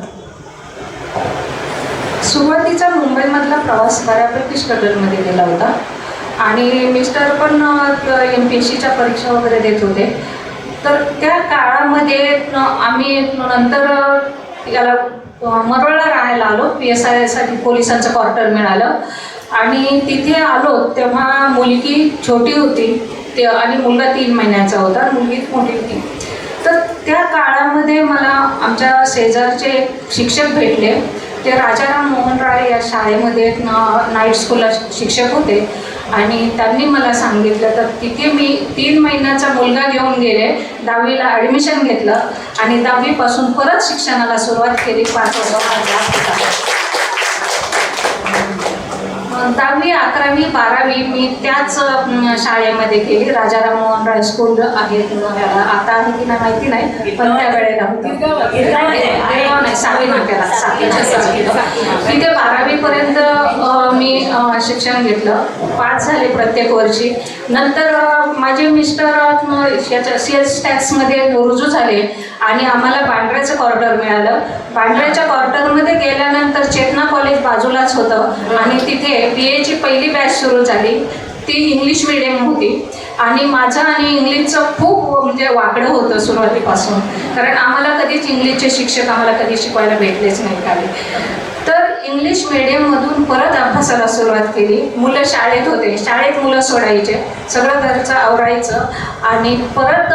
सुरुवातीचा मुंबईमधला प्रवास बऱ्यापैकी स्ट्रगलमध्ये गेला होता आणि मिस्टर पण MPSCच्या परीक्षा वगैरे देत होते. तर त्या काळामध्ये आम्ही नंतर याला मरोळला राहायला आलो. PSI-साठी पोलिसांचं क्वार्टर मिळालं आणि तिथे आलो तेव्हा मुलगी छोटी होती ते आणि मुलगा 3 महिन्याचा होता, मुलगी मोठी होती. तर त्या काळामध्ये मला आमच्या शेजारचे शिक्षक भेटले. ते राजाराम मोहन राय या शाळेमध्ये नाईट स्कूलला शिक्षक होते आणि त्यांनी मला सांगितलं. तर तिथे मी 3 महिन्याचा मुलगा घेऊन गेले, 10वीला ॲडमिशन घेतलं आणि 10वीपासून परत शिक्षणाला सुरुवात केली. 5 वर्ष 10वी, 11वी, 12वी मी त्याच शाळेमध्ये केली. राजाराम मोहन राय स्कूल आहे, आता आहे की नाही माहिती नाही, पण त्या वेळेला नाही, साखी नाक्याला तिथे 12वीपर्यंत मी शिक्षण घेतलं. 5 झाले प्रत्येक वर्षी. नंतर माझे मिस्टर याच्या सेल्स टॅक्समध्ये रुजू झाले आणि आम्हाला बांद्र्याचं क्वार्टर मिळालं. बांद्र्याच्या क्वार्टरमध्ये गेल्यानंतर चेतना कॉलेज बाजूलाच होतं आणि तिथे BAची पहिली बॅच सुरू झाली. ती इंग्लिश मिडियम होती आणि माझं आणि इंग्लिशचं खूप म्हणजे वाकडं होतं सुरुवातीपासून, कारण आम्हाला कधीच इंग्लिशचे शिक्षक आम्हाला कधी शिकवायला भेटलेच नाही खाली. तर इंग्लिश मिडियममधून परत अभ्यासाला सुरुवात केली. मुलं शाळेत होते, शाळेत मुलं सोडायचे, सगळं घरचं आवरायचं आणि परत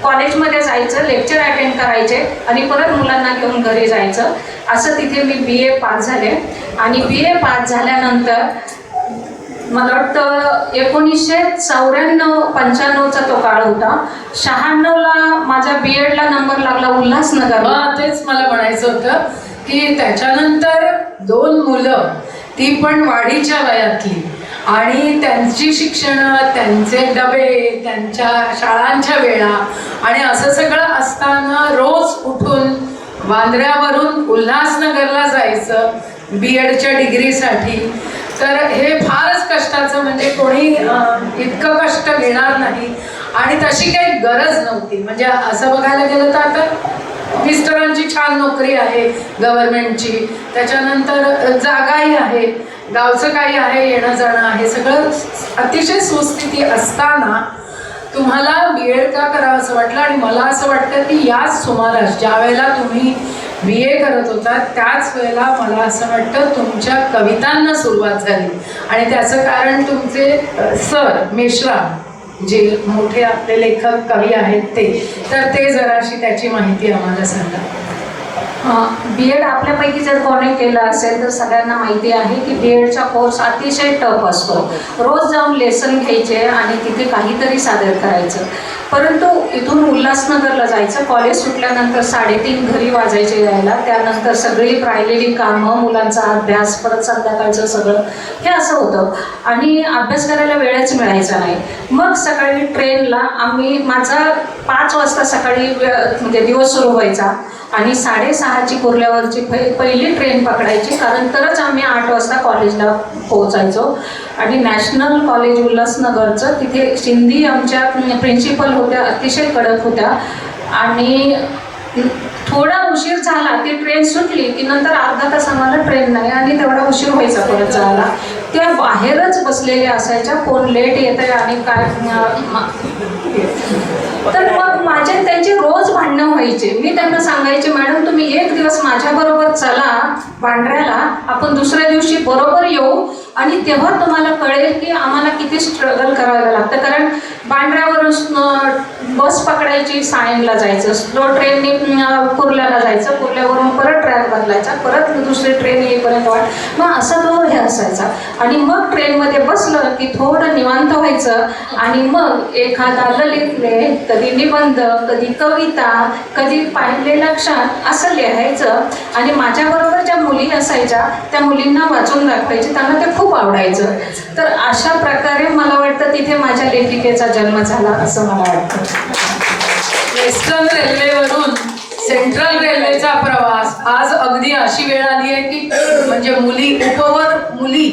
कॉलेजमध्ये जायचं, लेक्चर अटेंड करायचे आणि परत मुलांना घेऊन घरी जायचं. असं तिथे मी BA पास झाले आणि BA पास झाल्यानंतर मला वाटतं 1994-95चा तो काळ होता. 96ला माझा B.Edला नंबर लागला उल्हासनगरला. तेच मला म्हणायचं होतं की त्याच्यानंतर 2 मुलं, ती पण वाढीच्या वयातली, आणि त्यांची शिक्षणं, त्यांचे डबे, त्यांच्या शाळांच्या वेळा आणि असं सगळं असताना रोज उठून बांद्र्यावरून उल्हासनगरला जायचं B.Edच्या डिग्रीसाठी. तर हे फारच कष्टाचं, म्हणजे कोणी इतकं कष्ट घेणार नाही आणि तशी काही गरज नव्हती. म्हणजे असं बघायला गेलं तर आता मिस्टरांची छान नोकरी आहे गव्हर्नमेंटची, त्याच्यानंतर जागाही आहे, गावचं काही आहे, येणं जाणं आहे, सगळं अतिशय सुस्थिती असताना तुम्हाला B.Ed का करावं असं वाटलं? आणि मला असं वाटतं की याच सुमारास ज्या वेळेला तुम्ही BA करत होता त्याच वेळेला मला असं वाटतं तुमच्या कवितांना सुरुवात झाली आणि त्याचं कारण तुमचे सर मेश्राम, जे मोठे आपले लेखक कवी आहेत ते. तर ते जराशी त्याची माहिती आम्हाला सांगा. B.Ed आपल्यापैकी जर कोणी केलं असेल तर सगळ्यांना माहिती आहे की B.Edचा कोर्स अतिशय टफ असतो. रोज जाऊन लेसन घ्यायचे आणि तिथे काहीतरी सादर करायचं. परंतु इथून उल्हासनगरला जायचं, कॉलेज सुटल्यानंतर 3:30 घरी वाजायचे यायला, त्यानंतर सगळी राहिलेली कामं, मुलांचा अभ्यास, परत संध्याकाळचं सगळं हे असं होतं आणि अभ्यास करायला वेळच मिळायचा नाही. मग सकाळी ट्रेनला माझा 5 वाजता सकाळी म्हणजे दिवस सुरू व्हायचा आणि 6:30ची कुर्ल्यावरची पहिली ट्रेन पकडायची, कारण तरच आम्ही 8 वाजता कॉलेजला पोहोचायचो. आणि नॅशनल कॉलेज उल्हासनगरचं, तिथे सिंधी आमच्या प्रिन्सिपल होत्या, अतिशय कडक होत्या आणि थोडा उशीर झाला, ती ट्रेन सुटली की नंतर अर्धा तास आम्हाला ट्रेन नाही आणि तेवढा उशीर व्हायचा परत जायला. त्या बाहेरच बसलेल्या असायच्या, कोण लेट येत आहे आणि काय. तर मग त्यांची रोज भांडणं व्हायचे. मी त्यांना सांगायचे, मॅडम तुम्ही एक दिवस माझ्याबरोबर चला बांद्र्याला, आपण दुसऱ्या दिवशी बरोबर येऊ आणि तेव्हा तुम्हाला कळेल की आम्हाला किती स्ट्रगल करावं लागतं. कारण बांद्र्यावरून बस पकडायची, सायनला जायचं, स्लो ट्रेनने कुर्ल्याला जायचं, कुर्ल्यावरून परत ट्रॅक बदलायचा, परत दुसरी ट्रेन येईपर्यंत वाट. मग असा तो हे असायचा. आणि मग ट्रेनमध्ये बसलं की थोडं निवांत व्हायचं आणि मग एखादा ललित लेख, कधी निबंध, कधी कविता, कधी पाहिलेला क्षण असं लिहायचं आणि माझ्याबरोबर ज्या मुली असायच्या त्या मुलींना वाचून दाखवायचे, त्यांना ते खूप आवडायचं. तर अशा प्रकारे मला वाटतं तिथे माझ्या लेखिकेचा जन्म झाला असं मला वाटतं. वेस्टर्न रेल्वेवरून सेंट्रल रेल्वेचा प्रवास, आज अगदी अशी वेळ आली आहे की म्हणजे मुली उपवर मुली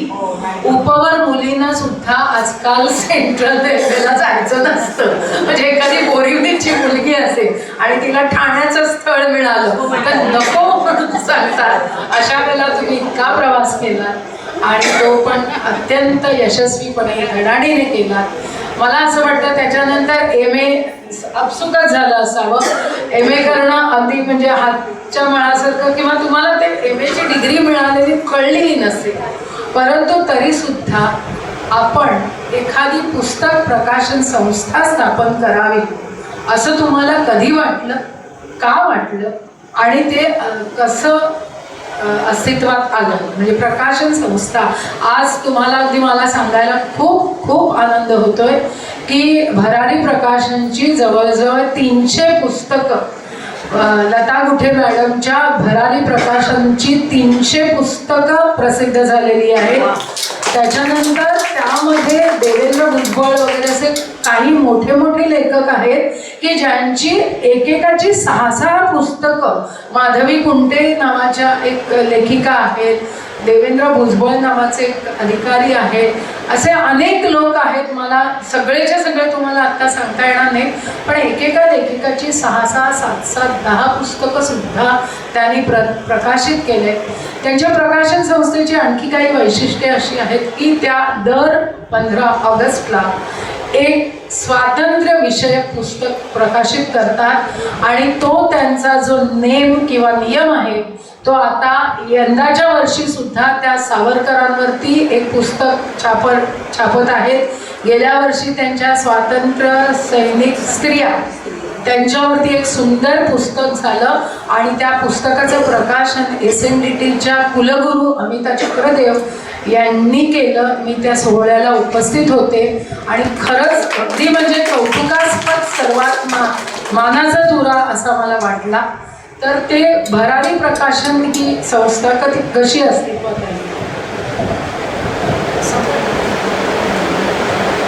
उपवर मुलींना सुद्धा आजकाल सेंट्रल रेल्वेला जायचं नसतं. म्हणजे एखादी बोरिवलीची मुलगी असेल आणि तिला ठाण्याचं स्थळ मिळालं तर नको म्हणून सांगतात. अशा वेळेला तुम्ही इतका प्रवास केला आणि तो पण अत्यंत यशस्वीपणे धडाडीने केला. मला असं वाटतं त्याच्यानंतर MA आपसुकच झालं असावं. MA करणं अगदी म्हणजे हातच्या मळासारखं किंवा तुम्हाला ते MAची डिग्री मिळालेली कळलीही नसेल, परंतु तरीसुद्धा आपण एखादी पुस्तक प्रकाशन संस्था स्थापन करावी असं तुम्हाला कधी वाटलं, का वाटलं आणि ते कसं अस्तित्वात आलं? म्हणजे प्रकाशन संस्था आज तुम्हाला अगदी मला सांगायला खूप खूप आनंद होतोय की भरारी प्रकाशनची जवळजवळ 300 पुस्तकं, लता गुठे मॅडमच्या भरारी प्रकाशनची 300 पुस्तकं प्रसिद्ध झालेली आहेत. त्याच्यानंतर त्यामध्ये देवेंद्र भुजबळ वगैरे असे काही मोठे मोठे लेखक आहेत की ज्यांची एकेकाची 6-6 पुस्तकं, माधवी कुंटे नावाच्या एक लेखिका आहेत, देवेंद्र भुजबळ नावाचे एक अधिकारी आहेत, असे अनेक लोक आहेत. मला सगळेच्या सगळे तुम्हाला आत्ता सांगता येणार नाही, पण एकेका लेखिकाची 6-6, 7-7, 10 पुस्तकं सुद्धा त्यांनी प्रकाशित केले. त्यांच्या प्रकाशन संस्थेची आणखी काही वैशिष्ट्ये अशी आहेत की त्या दर 15 ऑगस्टला एक स्वातंत्र्य विषयक पुस्तक प्रकाशित करतात आणि तो त्यांचा जो नेम किंवा नियम आहे तो आता यंदाच्या वर्षी सुद्धा त्या सावरकरांवरती एक पुस्तक छापत आहेत. गेल्या वर्षी त्यांच्या स्वातंत्र्य सैनिक स्त्रिया त्यांच्यावरती एक सुंदर पुस्तक झालं आणि त्या पुस्तकाचं प्रकाशन SNDTच्या कुलगुरू अमिता चक्रदेव यांनी केलं. मी त्या सोहळ्याला उपस्थित होते आणि खरंच अगदी म्हणजे कौतुकास्पद सर्वात मानाचा तुरा असा मला वाटला. तर ते भरारी प्रकाशन ही संस्था कशी अस्तित्वात आहे?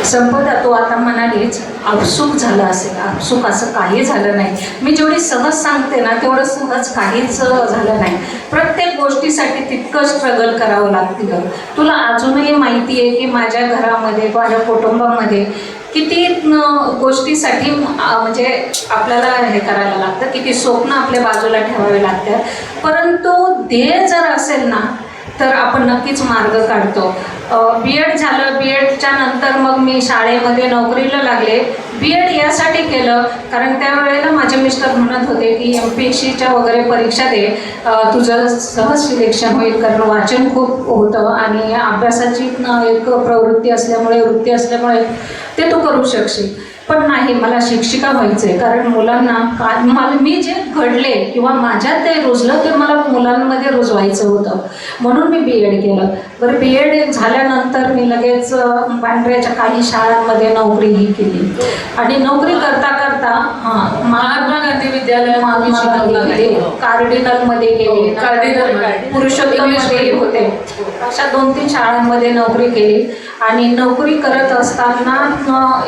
संपदा, तू आता म्हणालीच आपसूक झालं असेल. आपसूक असं काही झालं नाही. मी जेवढी सहज सांगते ना तेवढं सहज काहीच झालं नाही. प्रत्येक गोष्टीसाठी तितकं स्ट्रगल करावं लागतं. तुला अजूनही माहिती आहे की माझ्या घरामध्ये, माझ्या कुटुंबामध्ये किती गोष्टीसाठी म्हणजे आपल्याला हे करायला लागतं, किती स्वप्न आपल्या बाजूला ठेवावे लागतात. परंतु ध्येय जर असेल ना तर आपण नक्कीच मार्ग काढतो. BEd झालं. BEdच्या नंतर मग मी शाळेमध्ये नोकरीला लागले. BEd यासाठी केलं कारण त्यावेळेला माझे मिस्टर म्हणत होते की MPSCच्या वगैरे परीक्षा दे, तुझं सहज सिलेक्शन होईल, कारण वाचन खूप होतं आणि अभ्यासाची एक वृत्ती असल्यामुळे ते तू करू शकशील. पण नाही, मला शिक्षिका व्हायचं आहे, कारण मुलांना मी जे घडले किंवा माझ्यात ते रुजलं ते मला मुलांमध्ये रुजवायचं होतं, म्हणून मी BEd केलं. बरं, BEd झाल्यानंतर मी लगेच बांद्र्याच्या काही शाळांमध्ये नोकरीही केली आणि नोकरी करता करता महात्मा गांधी विद्यालयात कार्डिनलमध्ये गेली, पुरुषोत्तममध्ये होते. अशा 2-3 शाळांमध्ये नोकरी केली आणि नोकरी करत असताना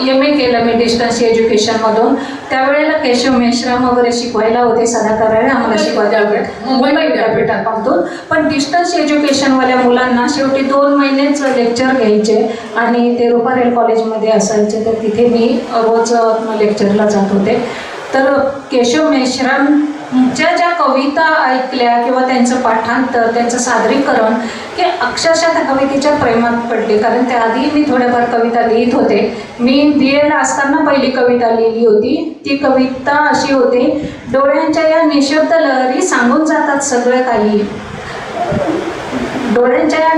MA केलं मी डिस्टन्स एज्युकेशनमधून. त्यावेळेला केशव मेश्राम वगैरे शिकवायला होते, सदा करायला आम्हाला शिकवायला मुंबई विद्यापीठापासून. पण डिस्टन्स एज्युकेशनवाल्या मुलांना शेवटी 2 महिनेच लेक्चर घ्यायचे आणि ते रुपारेल कॉलेजमध्ये असायचे, तर तिथे मी रोज लेक्चरला जात होते. तर केशव मेश्रामच्या ज्या कविता ऐकल्या किंवा त्यांचं पाठांतर, त्यांचं सादरीकरण, की अक्षरशः त्या कवितेच्या प्रेमात पडले. कारण त्याआधी मी थोड्याफार कविता लिहित होते. मी BEd असताना पहिली कविता लिहिली होती. ती कविता अशी होती: डोळ्यांच्या या निशब्द लहरी सांगून जातात सगळं काही, डोळ्यांच्या या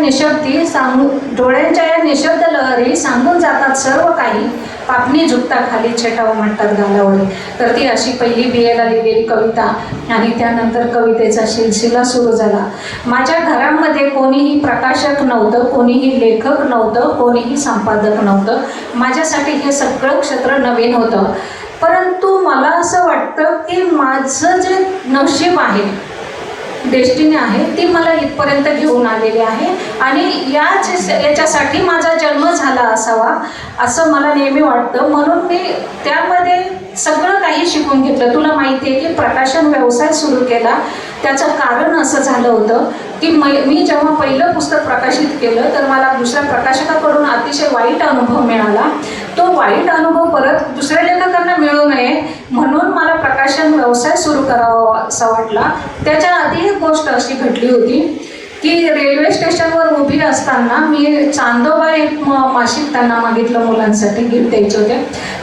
निशब्द लहरी सांगून जातात सर्व काही, पापणी झुकता खाली छेटाव म्हणतात गालावरी. तर ती अशी पहिली BEdला लिहिलेली कविता आणि त्यानंतर कवितेचा सिलसिला सुरू झाला. माझ्या घरामध्ये कोणीही प्रकाशक नव्हतं, कोणीही लेखक नव्हतं, कोणीही संपादक नव्हतं. माझ्यासाठी हे सगळं क्षेत्र नवीन होतं. परंतु मला असं वाटतं की माझं जे नशीब आहे, डेस्टिनी आहे, ती मला इथपर्यंत घेऊन आलेली आहे आणि याच्यासाठी माझा जन्म झाला असावा असं मला नेहमी वाटतं. म्हणून मी त्यामध्ये सगळं काही शिकून घेतलं. तुला माहिती आहे की प्रकाशन व्यवसाय सुरू केला त्याचं कारण असं झालं होतं की मी जेव्हा पहिलं पुस्तक प्रकाशित केलं तर मला दुसऱ्या प्रकाशकाकडून अतिशय वाईट अनुभव मिळाला. तो वाईट अनुभव परत दुसऱ्या लेखकांना मिळू नये म्हणून मला प्रकाशन व्यवसाय सुरू करावा असा वाटला. त्याच्या आधी एक गोष्ट अशी घडली होती की रेल्वे स्टेशनवर उभी असताना मी चांदोबा एक मासिक त्यांना मागितलं, मुलांसाठी गिफ्ट द्यायचे होते.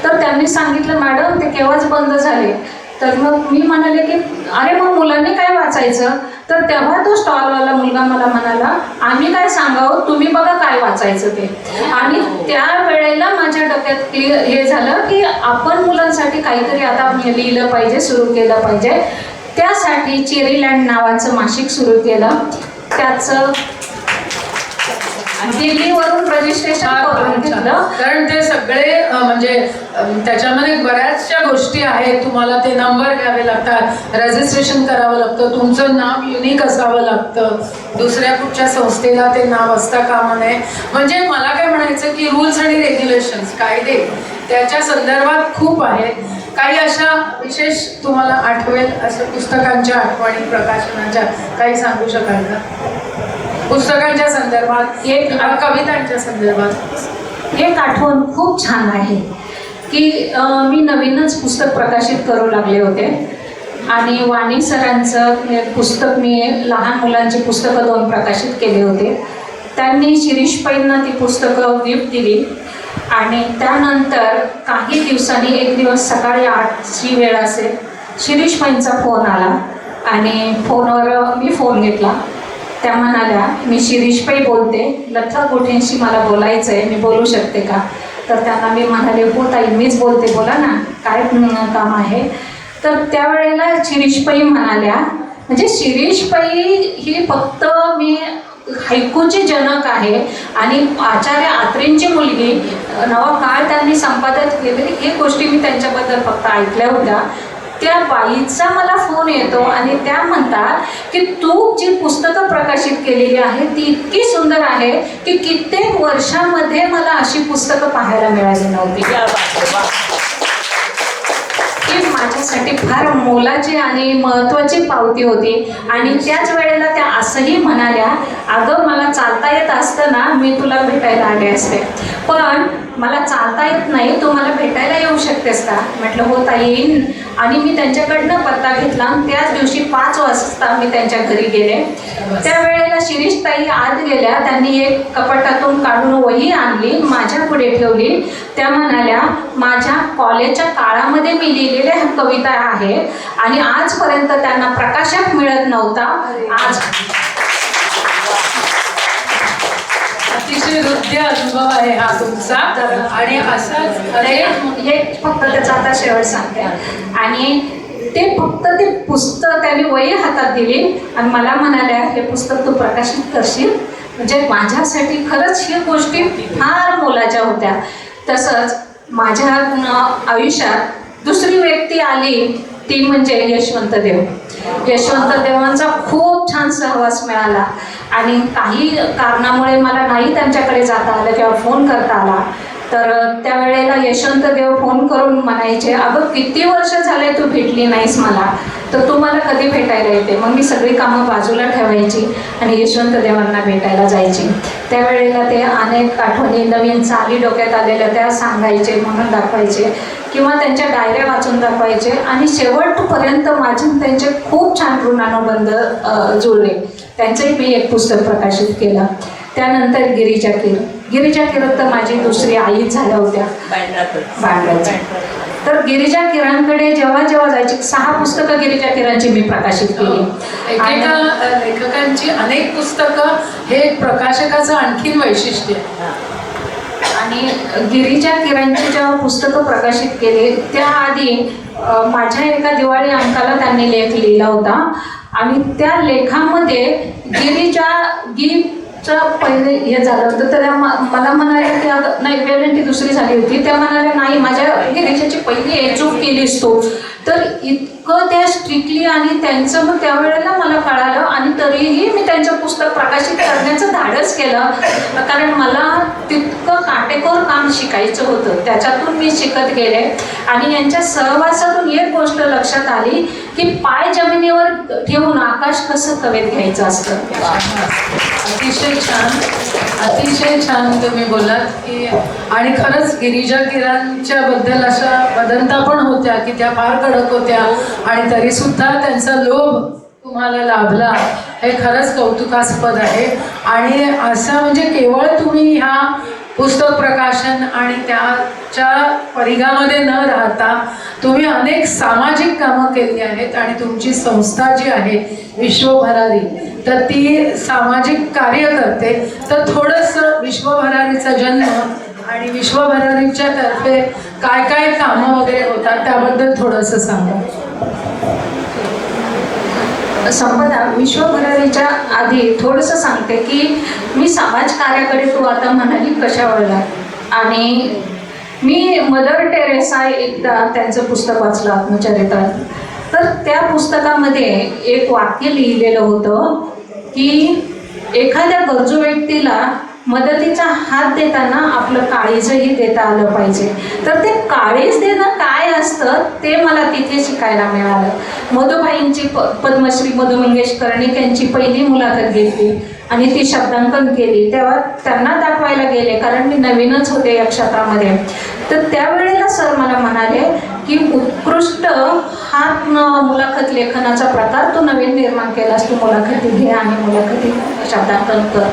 तर त्यांनी सांगितलं मॅडम ते केव्हाच बंद झाले. तर मग मी म्हणाले की अरे मग मुलांनी काय वाचायचं. तर तेव्हा तो स्टॉलवाला मुलगा मला म्हणाला आम्ही काय सांगावं, तुम्ही बघा काय वाचायचं ते. आणि त्यावेळेला माझ्या डोक्यात हे झालं की आपण मुलांसाठी काहीतरी आता लिहिलं पाहिजे, सुरू केलं पाहिजे. त्यासाठी चेरीलँड नावाचं मासिक सुरू केलं. त्याचं दिल्लीवरून रजिस्ट्रेशन करून घेतलं. कारण ते सगळे म्हणजे त्याच्यामध्ये बऱ्याचशा गोष्टी आहेत. तुम्हाला ते नंबर घ्यावे लागतात, रजिस्ट्रेशन करावं लागतं, तुमचं नाव युनिक असावं लागतं, दुसऱ्या कुठच्या संस्थेला ते नाव असता कामा नये. म्हणजे मला काय म्हणायचं की रूल्स आणि रेग्युलेशन्स, कायदे त्याच्या संदर्भात खूप आहेत. काही अशा विशेष तुम्हाला आठवेल अशा पुस्तकांच्या आठवणी प्रकाशनाच्या काही सांगू शकाल का? पुस्तकांच्या संदर्भात एक कवितांच्या संदर्भात एक आठवण खूप छान आहे की मी नवीनच पुस्तक प्रकाशित करू लागले होते आणि वाणी सरांचं एक पुस्तक, मी लहान मुलांची पुस्तकं 2 प्रकाशित केले होते. त्यांनी शिरीष पैंना ती पुस्तकं गिफ्ट दिली आणि त्यानंतर काही दिवसांनी एक दिवस सकाळी 8ची वेळ असेल, शिरीष पैंचा फोन आला आणि फोनवर मी फोन घेतला. त्या म्हणाल्या मी शिरीष पै बोलते, लता गोठेंशी मला बोलायचं आहे, मी बोलू शकते का. तर त्यांना मी म्हणाले हो ताई मीच बोलते, बोला ना काय काम आहे. तर त्यावेळेला शिरीष पै म्हणाल्या, म्हणजे शिरीष पै ही फक्त मी हायकूची जनक आहे आणि आचार्य आत्रेंची मुलगी, नवा काळ त्यांनी संपादित केलेली, हे गोष्टी मी त्यांच्याबद्दल फक्त ऐकल्या होत्या. त्या बाईचा मला फोन येतो आणि त्या म्हणतात की तू जी पुस्तकं प्रकाशित केलेली आहे ती इतकी सुंदर आहे की कित्येक वर्षामध्ये मला अशी पुस्तकं पाहायला मिळाली नव्हती. ही माझ्यासाठी फार मोलाची आणि महत्त्वाची पावती होती. आणि त्याच वेळेला त्या असंही म्हणाल्या अगं मला चालता येत असतं ना मी तुला भेटायला आले असते, पण मला चालता येत नाही, तू मला भेटायला येऊ शकतेस का. म्हटलं हो ताई येईन. आणि मी त्यांच्याकडनं पत्ता घेतला आणि त्याच दिवशी 5 वाजता मी त्यांच्या घरी गेले. त्यावेळेला शिरीष ताई आत गेल्या, त्यांनी एक कपाटातून काढून वही आणली, माझ्या पुढे ठेवली. त्या म्हणाल्या माझ्या कॉलेजच्या काळामध्ये मी लिहिलेल्या कविता आहेत आणि आजपर्यंत त्यांना प्रकाशक मिळत नव्हता. आज अतिशय हृदय अनुभव आहे हा तुमचा. आणि असाच हे फक्त त्याचा आता शेवट सांगते. आणि ते फक्त ते पुस्तक त्यांनी वही हातात दिली आणि मला म्हणाल्या हे पुस्तक तू प्रकाशित करशील. म्हणजे माझ्यासाठी खरंच ही गोष्टी फार मोलाच्या होत्या. तसंच माझ्या आयुष्यात दुसरी व्यक्ती आली ती म्हणजे यशवंत देव. यशवंत देवांचा खूप छान सहवास मिळाला आणि काही कारणामुळे मला नाही त्यांच्याकडे जाता आलं किंवा फोन करता आला. तर त्यावेळेला यशवंत देव फोन करून म्हणायचे अगं किती वर्ष झाले तू भेटली नाहीस मला, तर तू मला कधी भेटायला येते. मग मी सगळी कामं बाजूला ठेवायची आणि यशवंत देवांना भेटायला जायची. त्यावेळेला ते अनेक आठवणी नवीन चाली डोक्यात आलेल्या त्या सांगायचे, म्हणून दाखवायचे किंवा त्यांच्या डायऱ्या वाचून दाखवायचे. आणि शेवटपर्यंत माझे त्यांचे खूप छान ऋणानुबंध जुळले. त्यांचंही मी एक पुस्तक प्रकाशित केलं. त्यानंतर गिरीजा किरण तर माझी दुसरी आईच झाल्या होत्या भांड्याचं. तर गिरीजा किरणकडे जेव्हा जायची 6 पुस्तकं गिरीजा किरणची मी प्रकाशित केली. एकेका लेखकांची अनेक पुस्तकं हे प्रकाशकाचं आणखीन वैशिष्ट्य. आणि गिरीजा किरणची जेव्हा पुस्तकं प्रकाशित केली त्याआधी माझ्या एका दिवाळी अंकाला त्यांनी लेख लिहिला होता आणि त्या लेखामध्ये गिरीचा पहिले हे झालं होतं. तर मला म्हणाले की नाही वेळेंटी दुसरी झाली होती. त्या म्हणाल्या नाही माझ्या गिरीजाची पहिली चूक केलीस तू. तर इतकं त्या स्ट्रिक्टली आणि त्यांचं मग त्यावेळेला मला कळालं आणि तरीही मी त्यांचं पुस्तक प्रकाशित करण्याचं धाडस केलं, कारण मला तितकं काटेकोर काम शिकायचं होतं. त्याच्यातून मी शिकत गेले आणि यांच्या सहवासातून एक गोष्ट लक्षात आली की पाय जमिनीवर ठेवून आकाश कसं कवेत घ्यायचं असतं. अतिशय छान, अतिशय छान तुम्ही बोलात की, आणि खरंच गिरिजा किरणच्या बद्दल अशा वदंता पण होत्या की त्या फार कडक होत्या आणि तरीसुद्धा त्यांचा लोभ तुम्हाला लाभला, हे खरंच कौतुकास्पद आहे. आणि असं म्हणजे केवळ तुम्ही ह्या पुस्तक प्रकाशन आणि त्याच्या परिघामध्ये न राहता तुम्ही अनेक सामाजिक कामं केली आहेत आणि तुमची संस्था जी आहे विश्वभरारी, तर ती सामाजिक कार्य करते. तर थोडंसं विश्वभरारीचा जन्म आणि विश्वभरारीच्या तर्फे काय काय कामं वगैरे होतात त्याबद्दल थोडंसं सांगा. संपदा, विश्वभरारीच्या आधी थोडंसं सांगते की मी समाज कार्याकडे तू आता म्हणाली कशा वळला. आणि मी मदर टेरेसा एकदा त्यांचं पुस्तक वाचलं आत्मचरित्र. तर त्या पुस्तकामध्ये एक वाक्य लिहिलेलं होतं की एखाद्या गरजू व्यक्तीला मदतीचा हात देताना आपलं काळीजही देता आलं पाहिजे. तर ते काळीज देणं काय असतं ते मला तिथे शिकायला मिळालं. मधुबाईंची पद्मश्री मधु मंगेश कर्णिक यांची पहिली मुलाखत घेतली आणि ती शब्दांकन केली. तेव्हा त्यांना दाखवायला गेले, कारण मी नवीनच होते या क्षेत्रामध्ये. तर त्यावेळेला सर मला म्हणाले की उत्कृष्ट हा मुलाखत लेखनाचा प्रकार तू नवीन निर्माण केलास, तू मुलाखती घे आणि मुलाखती शब्दांकन कर.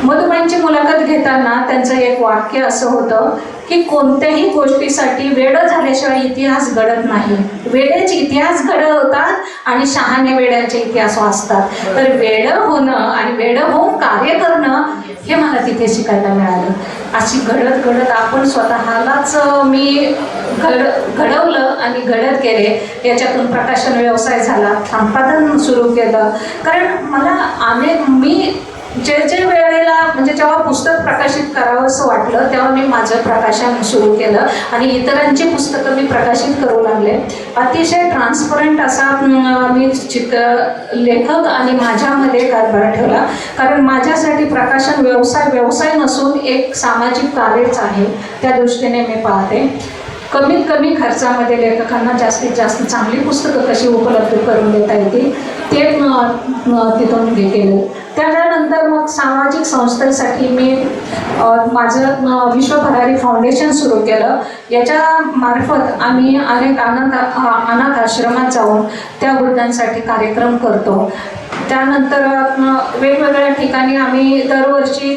मधुबाईंची मुलाखत घेताना त्यांचं एक वाक्य असं होतं की कोणत्याही गोष्टीसाठी वेड झाल्याशिवाय इतिहास घडत नाही. वेड्याचे इतिहास घडवतात आणि शहाणे वेड्याचे इतिहास वाचतात. तर वेड होणं आणि वेड होऊन कार्य करणं हे मला तिथे शिकायला मिळालं. अशी घडत घडत आपण स्वतःलाच मी घडवलं आणि घडत गेले. याच्यातून प्रकाशन व्यवसाय झाला, संपादन सुरू केलं. कारण मला मी जे वेळेला म्हणजे जेव्हा पुस्तक प्रकाशित करावं असं वाटलं तेव्हा मी माझं प्रकाशन सुरू केलं आणि इतरांची पुस्तकं मी प्रकाशित करू लागले. अतिशय ट्रान्सपरंट असा मी लेखक आणि माझ्यामध्ये कारभार ठेवला, कारण माझ्यासाठी प्रकाशन व्यवसाय नसून एक सामाजिक कार्यच आहे. त्या दृष्टीने मी पाहते. कमीत कमी खर्चामध्ये लेखकांना जास्तीत जास्त चांगली पुस्तकं कशी उपलब्ध करून देता येतील ते तिथून हे केलं. त्यानंतर मग सामाजिक संस्थेसाठी मी माझं विश्वभरारी फाउंडेशन सुरू केलं. याच्या मार्फत आम्ही अनेक अनाथ आश्रमात जाऊन त्या वृद्धांसाठी कार्यक्रम करतो. त्यानंतर वेगवेगळ्या ठिकाणी आम्ही दरवर्षी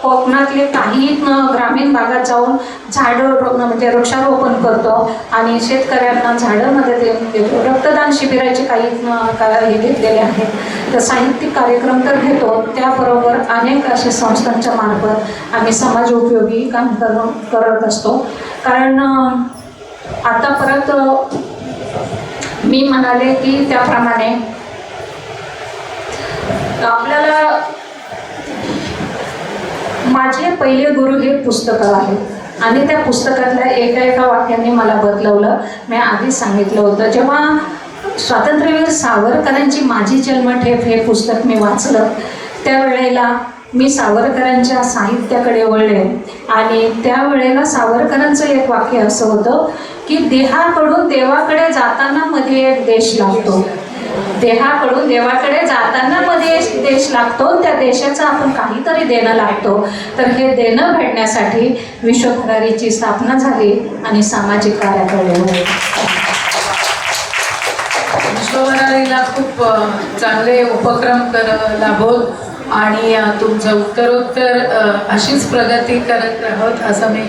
कोकणातले काही ग्रामीण भागात जाऊन झाडं म्हणजे वृक्षारोपण करतो आणि शेतकऱ्यांना झाडं मदत देतो. रक्तदान शिबिराचे काही हे घेतलेले आहेत. तर साहित्यिक कार्यक्रम तर घेतो, त्याबरोबर अनेक अशा संस्थांच्या मार्फत आम्ही समाज उपयोगी काम करत असतो. कारण आता परत मी म्हणाले की त्याप्रमाणे आपल्याला माझे पहिले गुरु हे पुस्तकं आहे आणि त्या पुस्तकातल्या एका वाक्याने मला बदलवलं. मी आधीच सांगितलं होतं, जेव्हा स्वातंत्र्यवीर सावरकरांची माझी जन्मठेप हे पुस्तक मी वाचलं त्यावेळेला मी सावरकरांच्या साहित्याकडे वळले आणि त्यावेळेला सावरकरांचं एक वाक्य असं होतं की देहाकडून देवाकडे जाताना मध्ये एक देश लागतो. देहाकडून देवाकडे जाताना मध्ये देश लागतो, त्या देशाचं आपण काहीतरी देणं लागतो. तर हे देणं भेटण्यासाठी विश्वभरारीची स्थापना झाली आणि सामाजिक कार्याकडे वळले. विश्वभरारीला खूप चांगले उपक्रम लाभोत आणि तुमचं उत्तरोत्तर अशीच प्रगती करत राहोत असं मी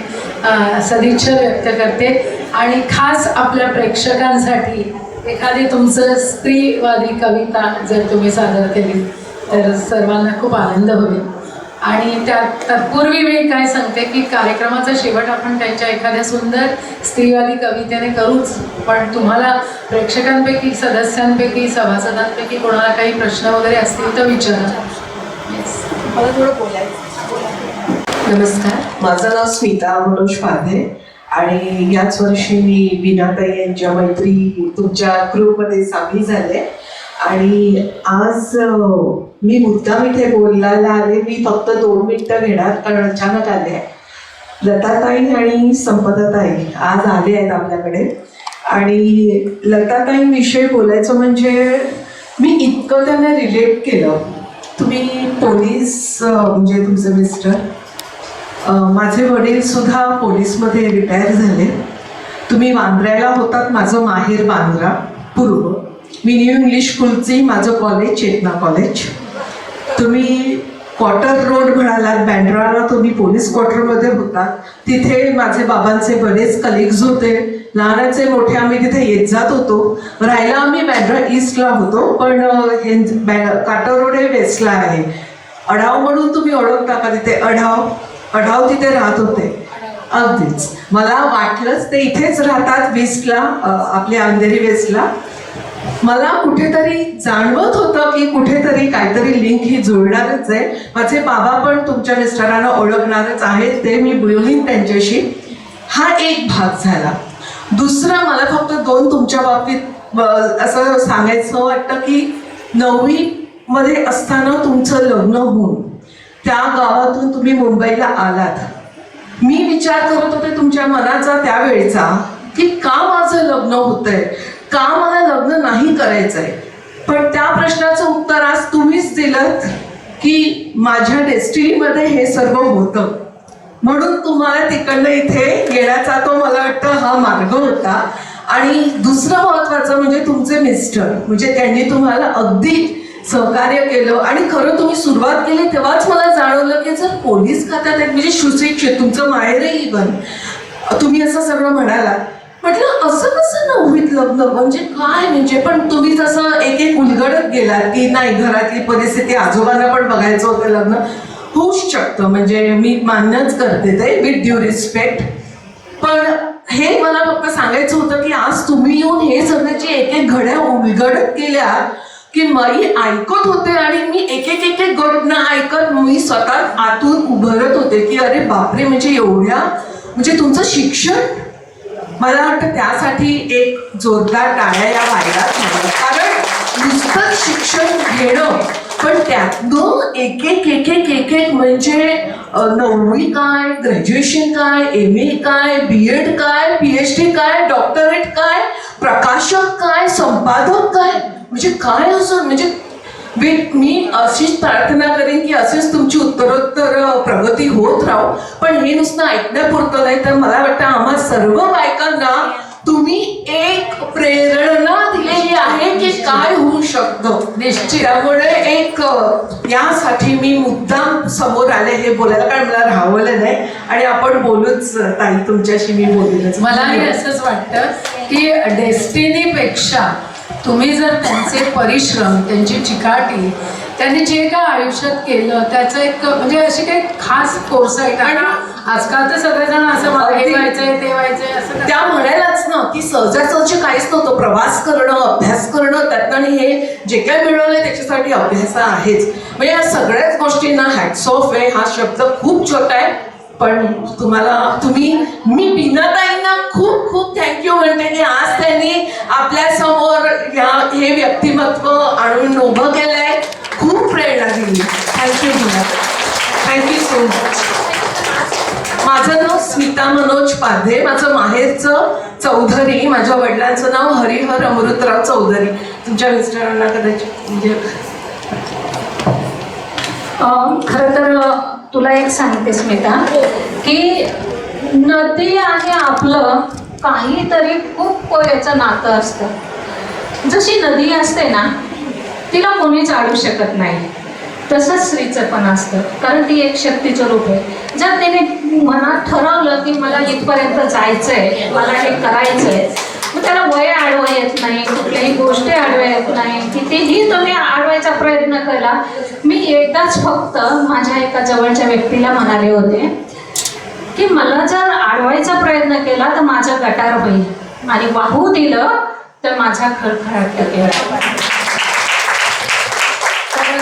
सदिच्छा व्यक्त करते. आणि खास आपल्या प्रेक्षकांसाठी एखादी तुमचं स्त्रीवादी कविता जर तुम्ही सादर केली तर सर्वांना खूप आनंद होईल. आणि तत्पूर्वी मी काय सांगते की कार्यक्रमाचा शेवट आपण त्यांच्या एखाद्या सुंदर स्त्रीवादी कवितेने करूच, पण तुम्हाला प्रेक्षकांपैकी सदस्यांपैकी सभासदांपैकी कोणाला काही प्रश्न वगैरे असतील तर विचारा. मला थोडं बोलायचं. नमस्कार, माझं नाव स्मिता मनोज पाधे आणि याच वर्षी मी बीनाताई यांच्या मैत्री तुमच्या ग्रुपमध्ये सामील झाले. आणि आज मी मुद्दाम इथे बोलायला आले. मी फक्त 2 मिनिटं घेणार कारण अचानक आले. लताताई आणि संपदाताई आज आले आहेत आपल्याकडे. आणि लताताईंविषयी बोलायचं म्हणजे मी इतकं त्यांना रिलेट केलं. तुम्ही पोलीस म्हणजे तुमचे मिस्टर, माझे वडील सुद्धा पोलीसमध्ये रिटायर झाले. तुम्ही वांद्र्याला होतात, माझं माहेर बांद्रा पूर्व. मी न्यू इंग्लिश स्कूलची माझं कॉलेज चेतना कॉलेज. तुम्ही क्वार्टर रोड म्हणालात, बँड्राला तुम्ही पोलीस क्वार्टरमध्ये होतात. तिथे माझे बाबांचे बरेच कलिग्स होते. लहानाचे मोठे आम्ही तिथे येत जात होतो. राहायला आम्ही बँड्रा ईस्टला होतो, पण हे काटर रोड हे वेस्टला आहे. अढाव म्हणून तुम्ही ओळखता का तिथे? अढाव तिथे राहत होते. अगदीच मला वाटलंच ते इथेच राहतात वेस्टला, आपल्या अंधेरी वेस्टला. मला कुठेतरी जाणवत होतं की कुठेतरी काहीतरी लिंक ही जुळणारच आहे. माझे बाबा पण तुमच्या मिस्टरांना ओळखणारच आहेत, ते मी बोलीन त्यांच्याशी. हा एक भाग झाला. दुसरा मला फक्त 2 तुमच्या बाबतीत असं सांगायचं वाटतं की 9वी असताना तुमचं लग्न होऊन त्या गावातून तुम्ही मुंबईला आलात. मी विचार करत होते तुमच्या मनाचा त्यावेळेचा की का माझं लग्न होतंय, का मला लग्न नाही करायचंय. पण त्या प्रश्नाचं उत्तर आज तुम्हीच दिलं की माझ्या डेस्टिनीमध्ये हे सर्व होतं, म्हणून तुम्हाला तिकडनं इथे येण्याचा तो मला वाटतं हा मार्ग होता. आणि दुसरं महत्वाचं म्हणजे तुमचे मिस्टर, म्हणजे त्यांनी तुम्हाला अगदी सहकार्य केलं. आणि खरं तुम्ही सुरुवात केली तेव्हाच मला जाणवलं की जर पोलीस खात्यात आहेत म्हणजे सुशिक्षित, तुमचं माहेरही इव्हन, तुम्ही असं सगळं म्हणालात. म्हटलं असं कसं 9वीत लग्न म्हणजे काय म्हणजे. पण तुम्ही जसं एक उलगडत गेलात की नाही घरातली परिस्थिती, आजोबांना पण बघायचं होतं, लग्न होऊच शकतं, म्हणजे मी मान्यच करते ते विथ ड्यू रिस्पेक्ट. पण हे मला फक्त सांगायचं होतं की आज तुम्ही येऊन हे सगळ्याची एक घड्या उलगडत गेल्या की मी ऐकत होते. आणि मी एक गट न ऐकत मी स्वतः आतून उभरत होते की अरे बापरे, म्हणजे एवढ्या म्हणजे तुमचं शिक्षण, मला वाटतं त्यासाठी एक जोरदार टाळ्या या व्हायला हव्या. कारण नुसतं शिक्षण घेणं, पण त्यातनं एक म्हणजे 9वी काय, ग्रॅज्युएशन काय, MA काय, BEd काय, PhD काय, डॉक्टरेट काय, प्रकाशक काय, संपादक काय, म्हणजे काय असं. म्हणजे मी अशीच प्रार्थना करेन की अशीच तुमची उत्तरोत्तर प्रगती होत राहो. पण हे नुसतं ऐकण्यापुरतं नाही, तर मला वाटतं आम्हा सर्व बायकांना तुम्ही एक प्रेरणा दिलेली आहे की काय होऊ शकतं. निश्चित त्यामुळे एक यासाठी मी मुद्दाम समोर आले हे बोलायला, कारण मला राहवलं नाही. आणि आपण बोलूच ताई, तुमच्याशी मी बोलेलच. मलाही असंच वाटतं की डेस्टिनीपेक्षा तुम्ही जर त्यांचे परिश्रम, त्यांची चिकाटी, त्यांनी जे काय आयुष्यात केलं त्याचं एक म्हणजे अशी काही खास कोर्स आहे. कारण आजकाल तर सगळेजण असं मला हे व्हायचंय ते व्हायचंय असं त्या म्हणायलाच ना की सहजासहजी काहीच नव्हतं. प्रवास करणं, अभ्यास करणं, त्यातनं हे जे काय मिळवलंय त्याच्यासाठी अभ्यास आहेच. म्हणजे या सगळ्याच गोष्टींना हॅट्स ऑफ आहे. हा शब्द खूप छोटा आहे, पण मी बीनाताईंना खूप खूप थँक्यू म्हणते की आज त्यांनी आपल्या समोर हे व्यक्तिमत्व आणून उभं केलंय. खूप प्रेरणा दिली. थँक्यू बीनाताई, थँक्यू सो मच. माझं नाव स्मिता मनोज पाधे, माझं माहेरचं चौधरी, माझ्या वडिलांचं नाव हरिहर अमृतराव चौधरी. तुमच्या मिस्टरांना कदाचित म्हणजे खरं तर तुला एक सांगते स्मिता की नदी आणि आपलं काहीतरी खूप याचं नातं असतं. जशी नदी असते ना तिला कोणीच अडवू शकत नाही, तसंच स्त्रीचं पण असतं. कारण ती एक शक्तीचं रूप आहे. जर तिने मनात ठरवलं की मला इथपर्यंत जायचंय, मला हे करायचंय, मग त्याला वय आडवा येत नाही, कुठल्याही गोष्टी आडव्या येत नाही. कितीही तुम्ही आडवायचा प्रयत्न केला. मी एकदाच फक्त माझ्या एका जवळच्या व्यक्तीला म्हणाले होते की मला जर आडवायचा प्रयत्न केला तर माझा गटार होईल, आणि वाहू दिलं तर माझा खळखळाट टकेल. तर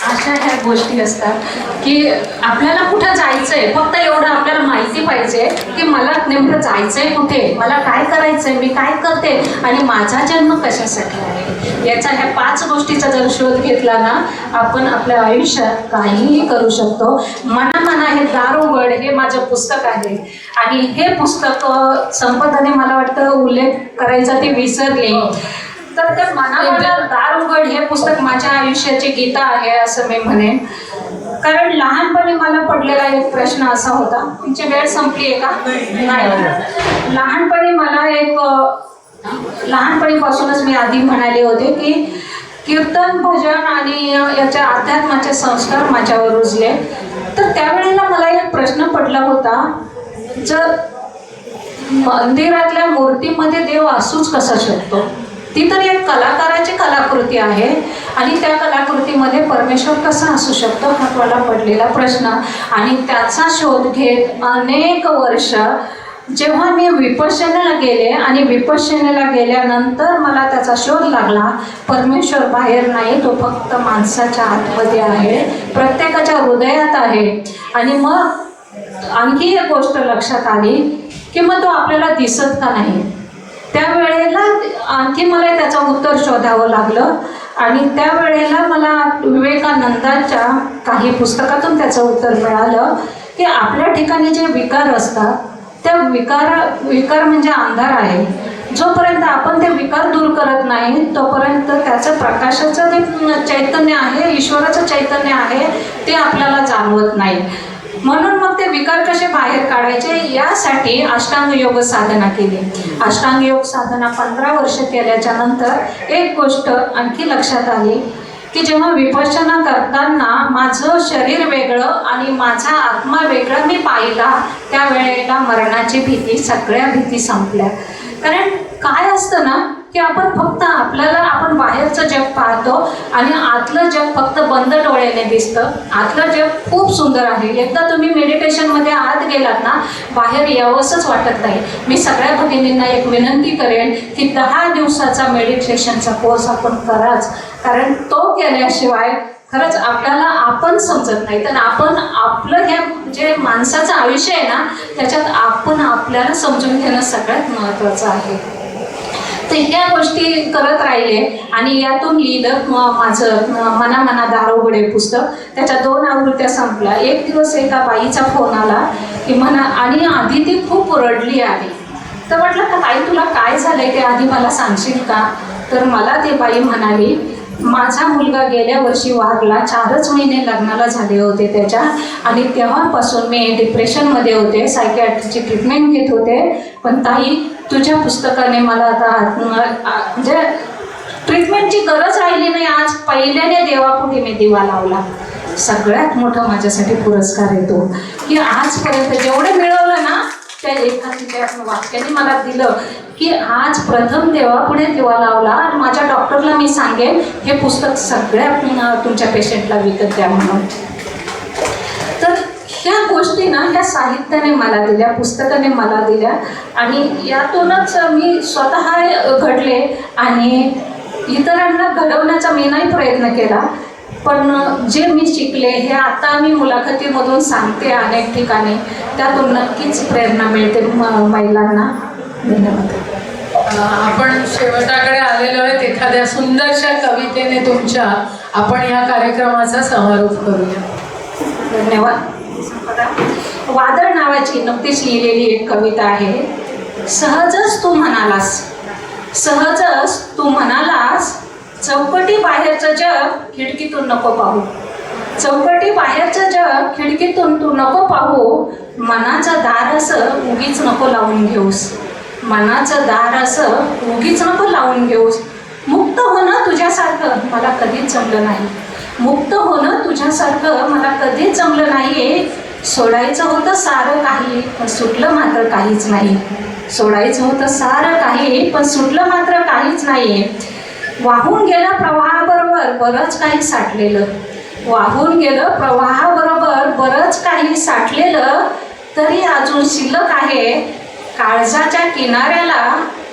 अशा ह्या काही गोष्टी असतात की आपल्याला कुठं जायचंय, फक्त एवढं आपल्याला माहिती पाहिजे की मला नेमकं जायचंय कुठे, मला काय करायचंय, मी काय करते आणि माझा जन्म कशासाठी आहे. याचा ह्या 5 गोष्टीचा जर शोध घेतला ना, आपण आपल्या आयुष्यात काहीही करू शकतो. मना हे दार उघड हे माझं पुस्तक आहे आणि हे पुस्तक संपदाने मला वाटतं उल्लेख करायचा ते विसरले. तर ते मना दार उघड हे पुस्तक माझ्या आयुष्याची गीता आहे असं मी म्हणेन. कारण लहानपणी मला पडलेला एक प्रश्न असा होता, तुमची वेळ संपली आहे का? नाही. लहानपणीपासूनच मी आधी म्हणाले होते की कीर्तन भजन आणि याच्या अध्यात्माचे संस्कार माझ्यावर रुजले. तर त्यावेळेला मला एक प्रश्न पडला होता, जर मंदिरातल्या मूर्तीमध्ये देव असूच कसा शकतो? ती तर एक कलाकाराची कलाकृती आहे आणि त्या कलाकृतीमध्ये परमेश्वर कसा असू शकतो हा मला पडलेला प्रश्न. आणि त्याचा शोध घेत अनेक वर्ष जेव्हा मी विपश्यनेला गेले आणि विपश्यनेला गेल्यानंतर मला त्याचा शोध लागला, परमेश्वर बाहेर नाही, तो फक्त माणसाच्या आतमध्ये आहे, प्रत्येकाच्या हृदयात आहे. आणि मग आणखी एक गोष्ट लक्षात आली की मग तो आपल्याला दिसत का नाही. त्यावेळेला आणखी मला त्याचं उत्तर शोधावं लागलं आणि त्यावेळेला मला विवेकानंदाच्या काही पुस्तकातून त्याचं उत्तर मिळालं की आपल्या ठिकाणी जे विकार असतात त्या विकार म्हणजे अंधार आहे. जोपर्यंत आपण ते विकार दूर करत नाही तोपर्यंत त्याचं प्रकाशाचं जे चैतन्य आहे, ईश्वराचं चैतन्य आहे, ते आपल्याला जाणवत नाही. म्हणून मग ते विकार कसे बाहेर काढायचे यासाठी अष्टांग योग साधना केली. अष्टांग योग साधना 15 वर्ष केल्याच्या नंतर एक गोष्ट आणखी लक्षात आली की जेव्हा विपश्यना करताना माझं शरीर वेगळं आणि माझा आत्मा वेगळं मी पाहिला, त्यावेळेला मरणाची भीती, सगळ्या भीती संपल्या. कारण काय असतं ना की आपण बाहेरचं जग पाहतो आणि आतलं जग फक्त बंद डोळ्याने दिसतं. आतलं जग खूप सुंदर आहे. एकदा तुम्ही मेडिटेशनमध्ये आत गेलात ना, बाहेर यावंसंच वाटत नाही. मी सगळ्या भगिनींना एक विनंती करेन की 10 दिवसाचा मेडिटेशनचा कोर्स आपण कराच. कारण तो केल्याशिवाय खरंच आपल्याला आपण समजत नाही. तर आपण आपलं हे जे माणसाचं आयुष्य आहे ना, त्याच्यात आपण आपल्याला समजून घेणं सगळ्यात महत्त्वाचं आहे. तर ह्या गोष्टी करत राहिले आणि यातून लिहिलं माझं मना दार उघडे पुस्तक. त्याच्या 2 आवृत्त्या संपल्या. एक दिवस एका बाईचा फोन आला की आणि आधी ती खूप रडली आहे. तर म्हटलं का ताई तुला काय झालंय ते आधी मला सांगशील का? तर मला ती बाई म्हणाली, माझा मुलगा गेल्या वर्षी वारला, 4च महिने लग्नाला झाले होते त्याच्या, आणि तेव्हापासून मी डिप्रेशनमध्ये होते, सायकियाट्रीची ट्रीटमेंट घेत होते. पण ताई तुझ्या पुस्तकाने मला आता म्हणजे ट्रीटमेंटची गरज राहिली नाही. आज पहिल्याने देवापुढे मी दिवा लावला. सगळ्यात मोठा माझ्यासाठी पुरस्कार येतो की आजपर्यंत जेवढं मिळवलं ना त्या एखाद्या वाक्याने मला दिलं की आज प्रथम देवापुढे दिवा लावला आणि माझ्या डॉक्टरला मी सांगेन हे पुस्तक सगळ्या तुमच्या पेशंटला विकत द्या म्हणून. तर ह्या गोष्टी ना ह्या साहित्याने मला दिल्या, पुस्तकाने मला दिल्या आणि यातूनच मी स्वतः घडले आणि इतरांना घडवण्याचा मी नाही प्रयत्न केला. पण जे मी शिकले हे आता मी मुलाखतीमधून सांगते अनेक ठिकाणी, त्यातून नक्कीच प्रेरणा मिळते महिलांना. धन्यवाद. आपण शेवटाकडे आलेलो आहेत. एखाद्या सुंदरशा कवितेने तुमच्या आपण या कार्यक्रमाचा समारोप करूया. धन्यवाद. वादळ नावाची नुकतीच लिहिलेली एक कविता आहे. सहजच तू म्हणालास चौकटी बाहेरचं जग खिडकीतून नको पाहू. चौकटी बाहेरचं जग खिडकीतून तू नको पाहू. मनाचं दार असं उगीच नको लावून घेऊस. मनाचं दार असं उगीच नको लावून घेऊस. मुक्त होणं तुझ्यासारखं मला कधीच जमलं नाही. मुक्त होणं तुझ्यासारखं मला कधीच जमलं नाही. सोडायचं होतं सारं काही पण सुटलं मात्र काहीच नाही. सोडायचं होतं सारं काही पण सुटलं मात्र काहीच नाही. वाहून गेलं प्रवाहाबरोबर बरंच काही साठलेलं. वाहून गेलं प्रवाहाबरोबर बरंच काही साठलेलं. तरी अजून शिल्लक आहे काळजाच्या किनाऱ्याला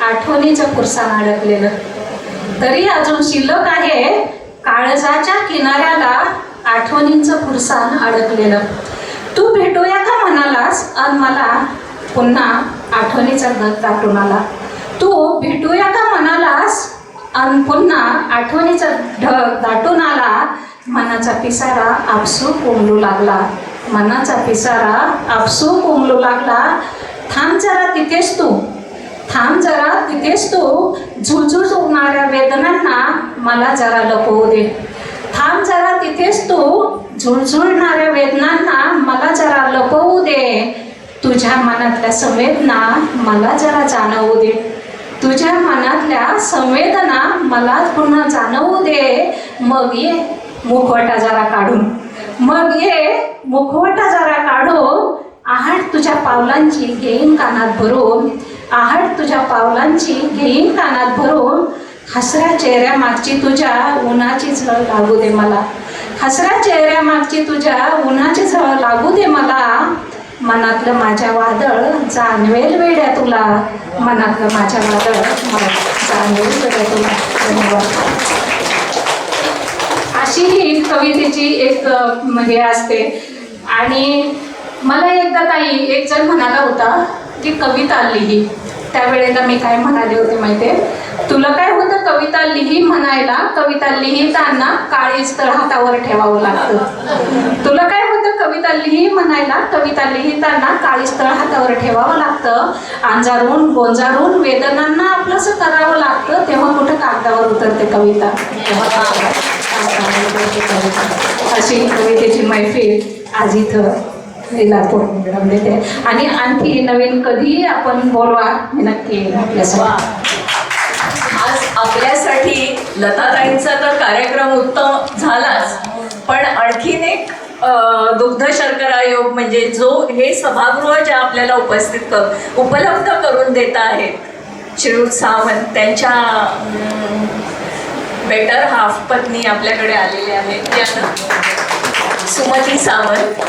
आठवणीचं फुरसाण अडकलेलं. तरी अजून शिल्लक आहे काळजाच्या किनाऱ्याला आठवणींचं फुरसाण अडकलेलं. तू भेटूया का म्हणालास आणि मला पुन्हा आठवणीचा ढग दाटून आला. तू भेटूया का म्हणालास आणि पुन्हा आठवणीचा ढग दाटून आला. मनाचा पिसारा आपसूक उमलू लागला. मनाचा पिसारा आपसूक उमलू लागला. थांब जरा तिथेच तू, थांब जरा तिथेच तू, झुळझुळ होणाऱ्या वेदनांना मला जरा लपवू दे. थांब जरा तिथेच तू, झुळझुळणाऱ्या वेदनांना मला जरा लपवू दे. तुझ्या मनातल्या संवेदना मला जरा जाणवू दे. तुझ्या मनातल्या संवेदना मला पुन्हा जाणवू दे. मग ये मुखवटा जरा काढून, मग ये मुखवटा जरा काढून. आहट तुझ्या पावलांची घेईन कानात भरून, आहट तुझ्या पावलांची घेईन कानात भरून. हसऱ्या चेहऱ्यामागची तुझ्या उन्हाची झळ लागू दे मला. हसऱ्या चेहऱ्यामागची तुझ्या उन्हाची झळ लागू दे मला. मनातलं माझ्या वादळ जाणवेल वेड्या तुला. मनातलं माझ्या वादळ जाणवेल वेड्या तुला. धन्यवाद. अशी ही कवितेची एक हे असते. आणि मला एकदा ताई एक जण म्हणाला होता की कविता लिही. त्यावेळेला मी काय म्हणाले होते माहिती आहे, तुला काय होतं कविता लिही म्हणायला, कविता लिहिताना काळीच तळ हातावर ठेवावं लागतं. तुला काय होतं कविता लिही म्हणायला, कविता लिहिताना काळीच तळ हातावर ठेवावं लागतं. अंजारून गोंजारून वेदनांना आपलंसं करावं लागतं. तेव्हा कुठं कागदावर उतरते कविता. अशी कवितेची मैफिल आज इथं देते. आणि आणखी नवीन कधी आपण बोलवा नक्की आपल्यासोबत. आज आपल्यासाठी लताताईंचा तर कार्यक्रम उत्तम झालाच, पण आणखीन एक दुग्ध शर्करा योग म्हणजे जो हे सभागृह ज्या आपल्याला उपलब्ध करून देत आहेत श्रीयुत सावंत, त्यांच्या बेटर हाफ पत्नी आपल्याकडे आलेले आहेत, त्या सुमती सावंत.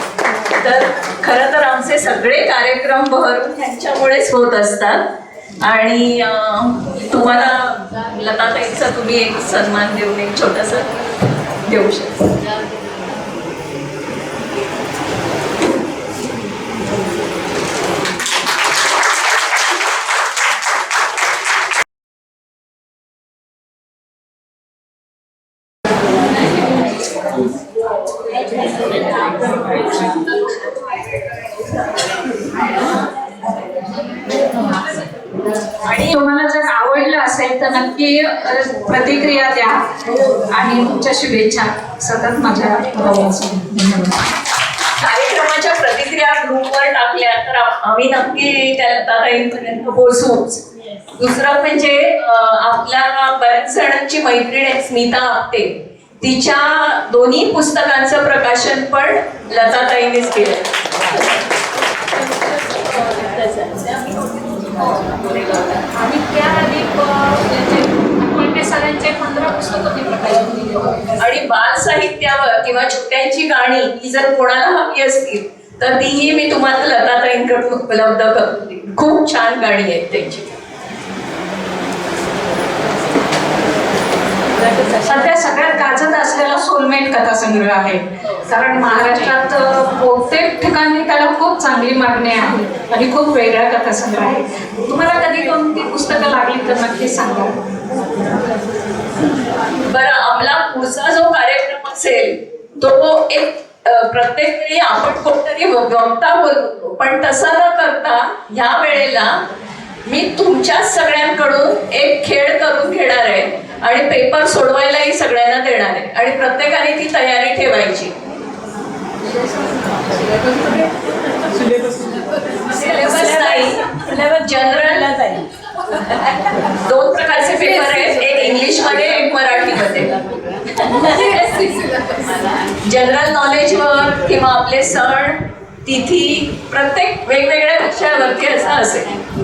तर खरं तर आमचे सगळे कार्यक्रम बहरून त्यांच्यामुळेच होत असतात. आणि तुम्हाला लताताईंचा तुम्ही एक सन्मान देऊन एक छोटंसं देऊ शकता. आणि तुम्हाला जर आवडलं असेल तर नक्की प्रतिक्रिया द्या आणि तुमच्या शुभेच्छा सतत माझ्या कार्यक्रमाच्या प्रतिक्रिया ग्रुपवर टाकल्या तर आम्ही नक्की त्या लताताईंपर्यंत पोहोचूच. दुसरं म्हणजे आपल्या बऱ्याच जणांची मैत्रीण आहे स्मिता आपटे, तिच्या दोन्ही पुस्तकांचं प्रकाशन पण लताताईंनीच केलं. आणि त्याआधी सरांचे 15 पुस्तकं मी प्रकाशित केली. आणि बाल साहित्यावर किंवा छोट्यांची गाणी ही जर कोणाला हवी असतील तर तीही मी तुम्हाला लताताईंकडून उपलब्ध करून देईन. खूप छान गाणी आहेत त्यांची. सध्या सगळ्यात गाजत असलेला सोलमेट कथासंग्रह आहे, कारण महाराष्ट्रात बहुतेक ठिकाणी त्याला खूप चांगली मागणी आहे आणि खूप वेगळा कथासंग्रह आहे. तुम्हाला कधी कोणती पुस्तकं लागली तर नक्की सांगा. बरं, आपला पुढचा जो कार्यक्रम असेल तो एक प्रत्येक वेळी आपण कोणतरी वक्ता बोलतो, पण तसं न करता ह्या वेळेला मी तुमच्या सगळ्यांकडून एक खेळ करून घेणार आहे आणि पेपर सोडवायलाही सगळ्यांना देणार आहे आणि प्रत्येकाने ती तयारी ठेवायची. सिलेबस नाही, जनरल जाईल. 2 प्रकारचे पेपर आहेत, एक इंग्लिशमध्ये एक मराठीमध्ये. जनरल नॉलेजवर किंवा आपले सण तिथी प्रत्येक वेगवेगळ्या विषयावरती असं असेल.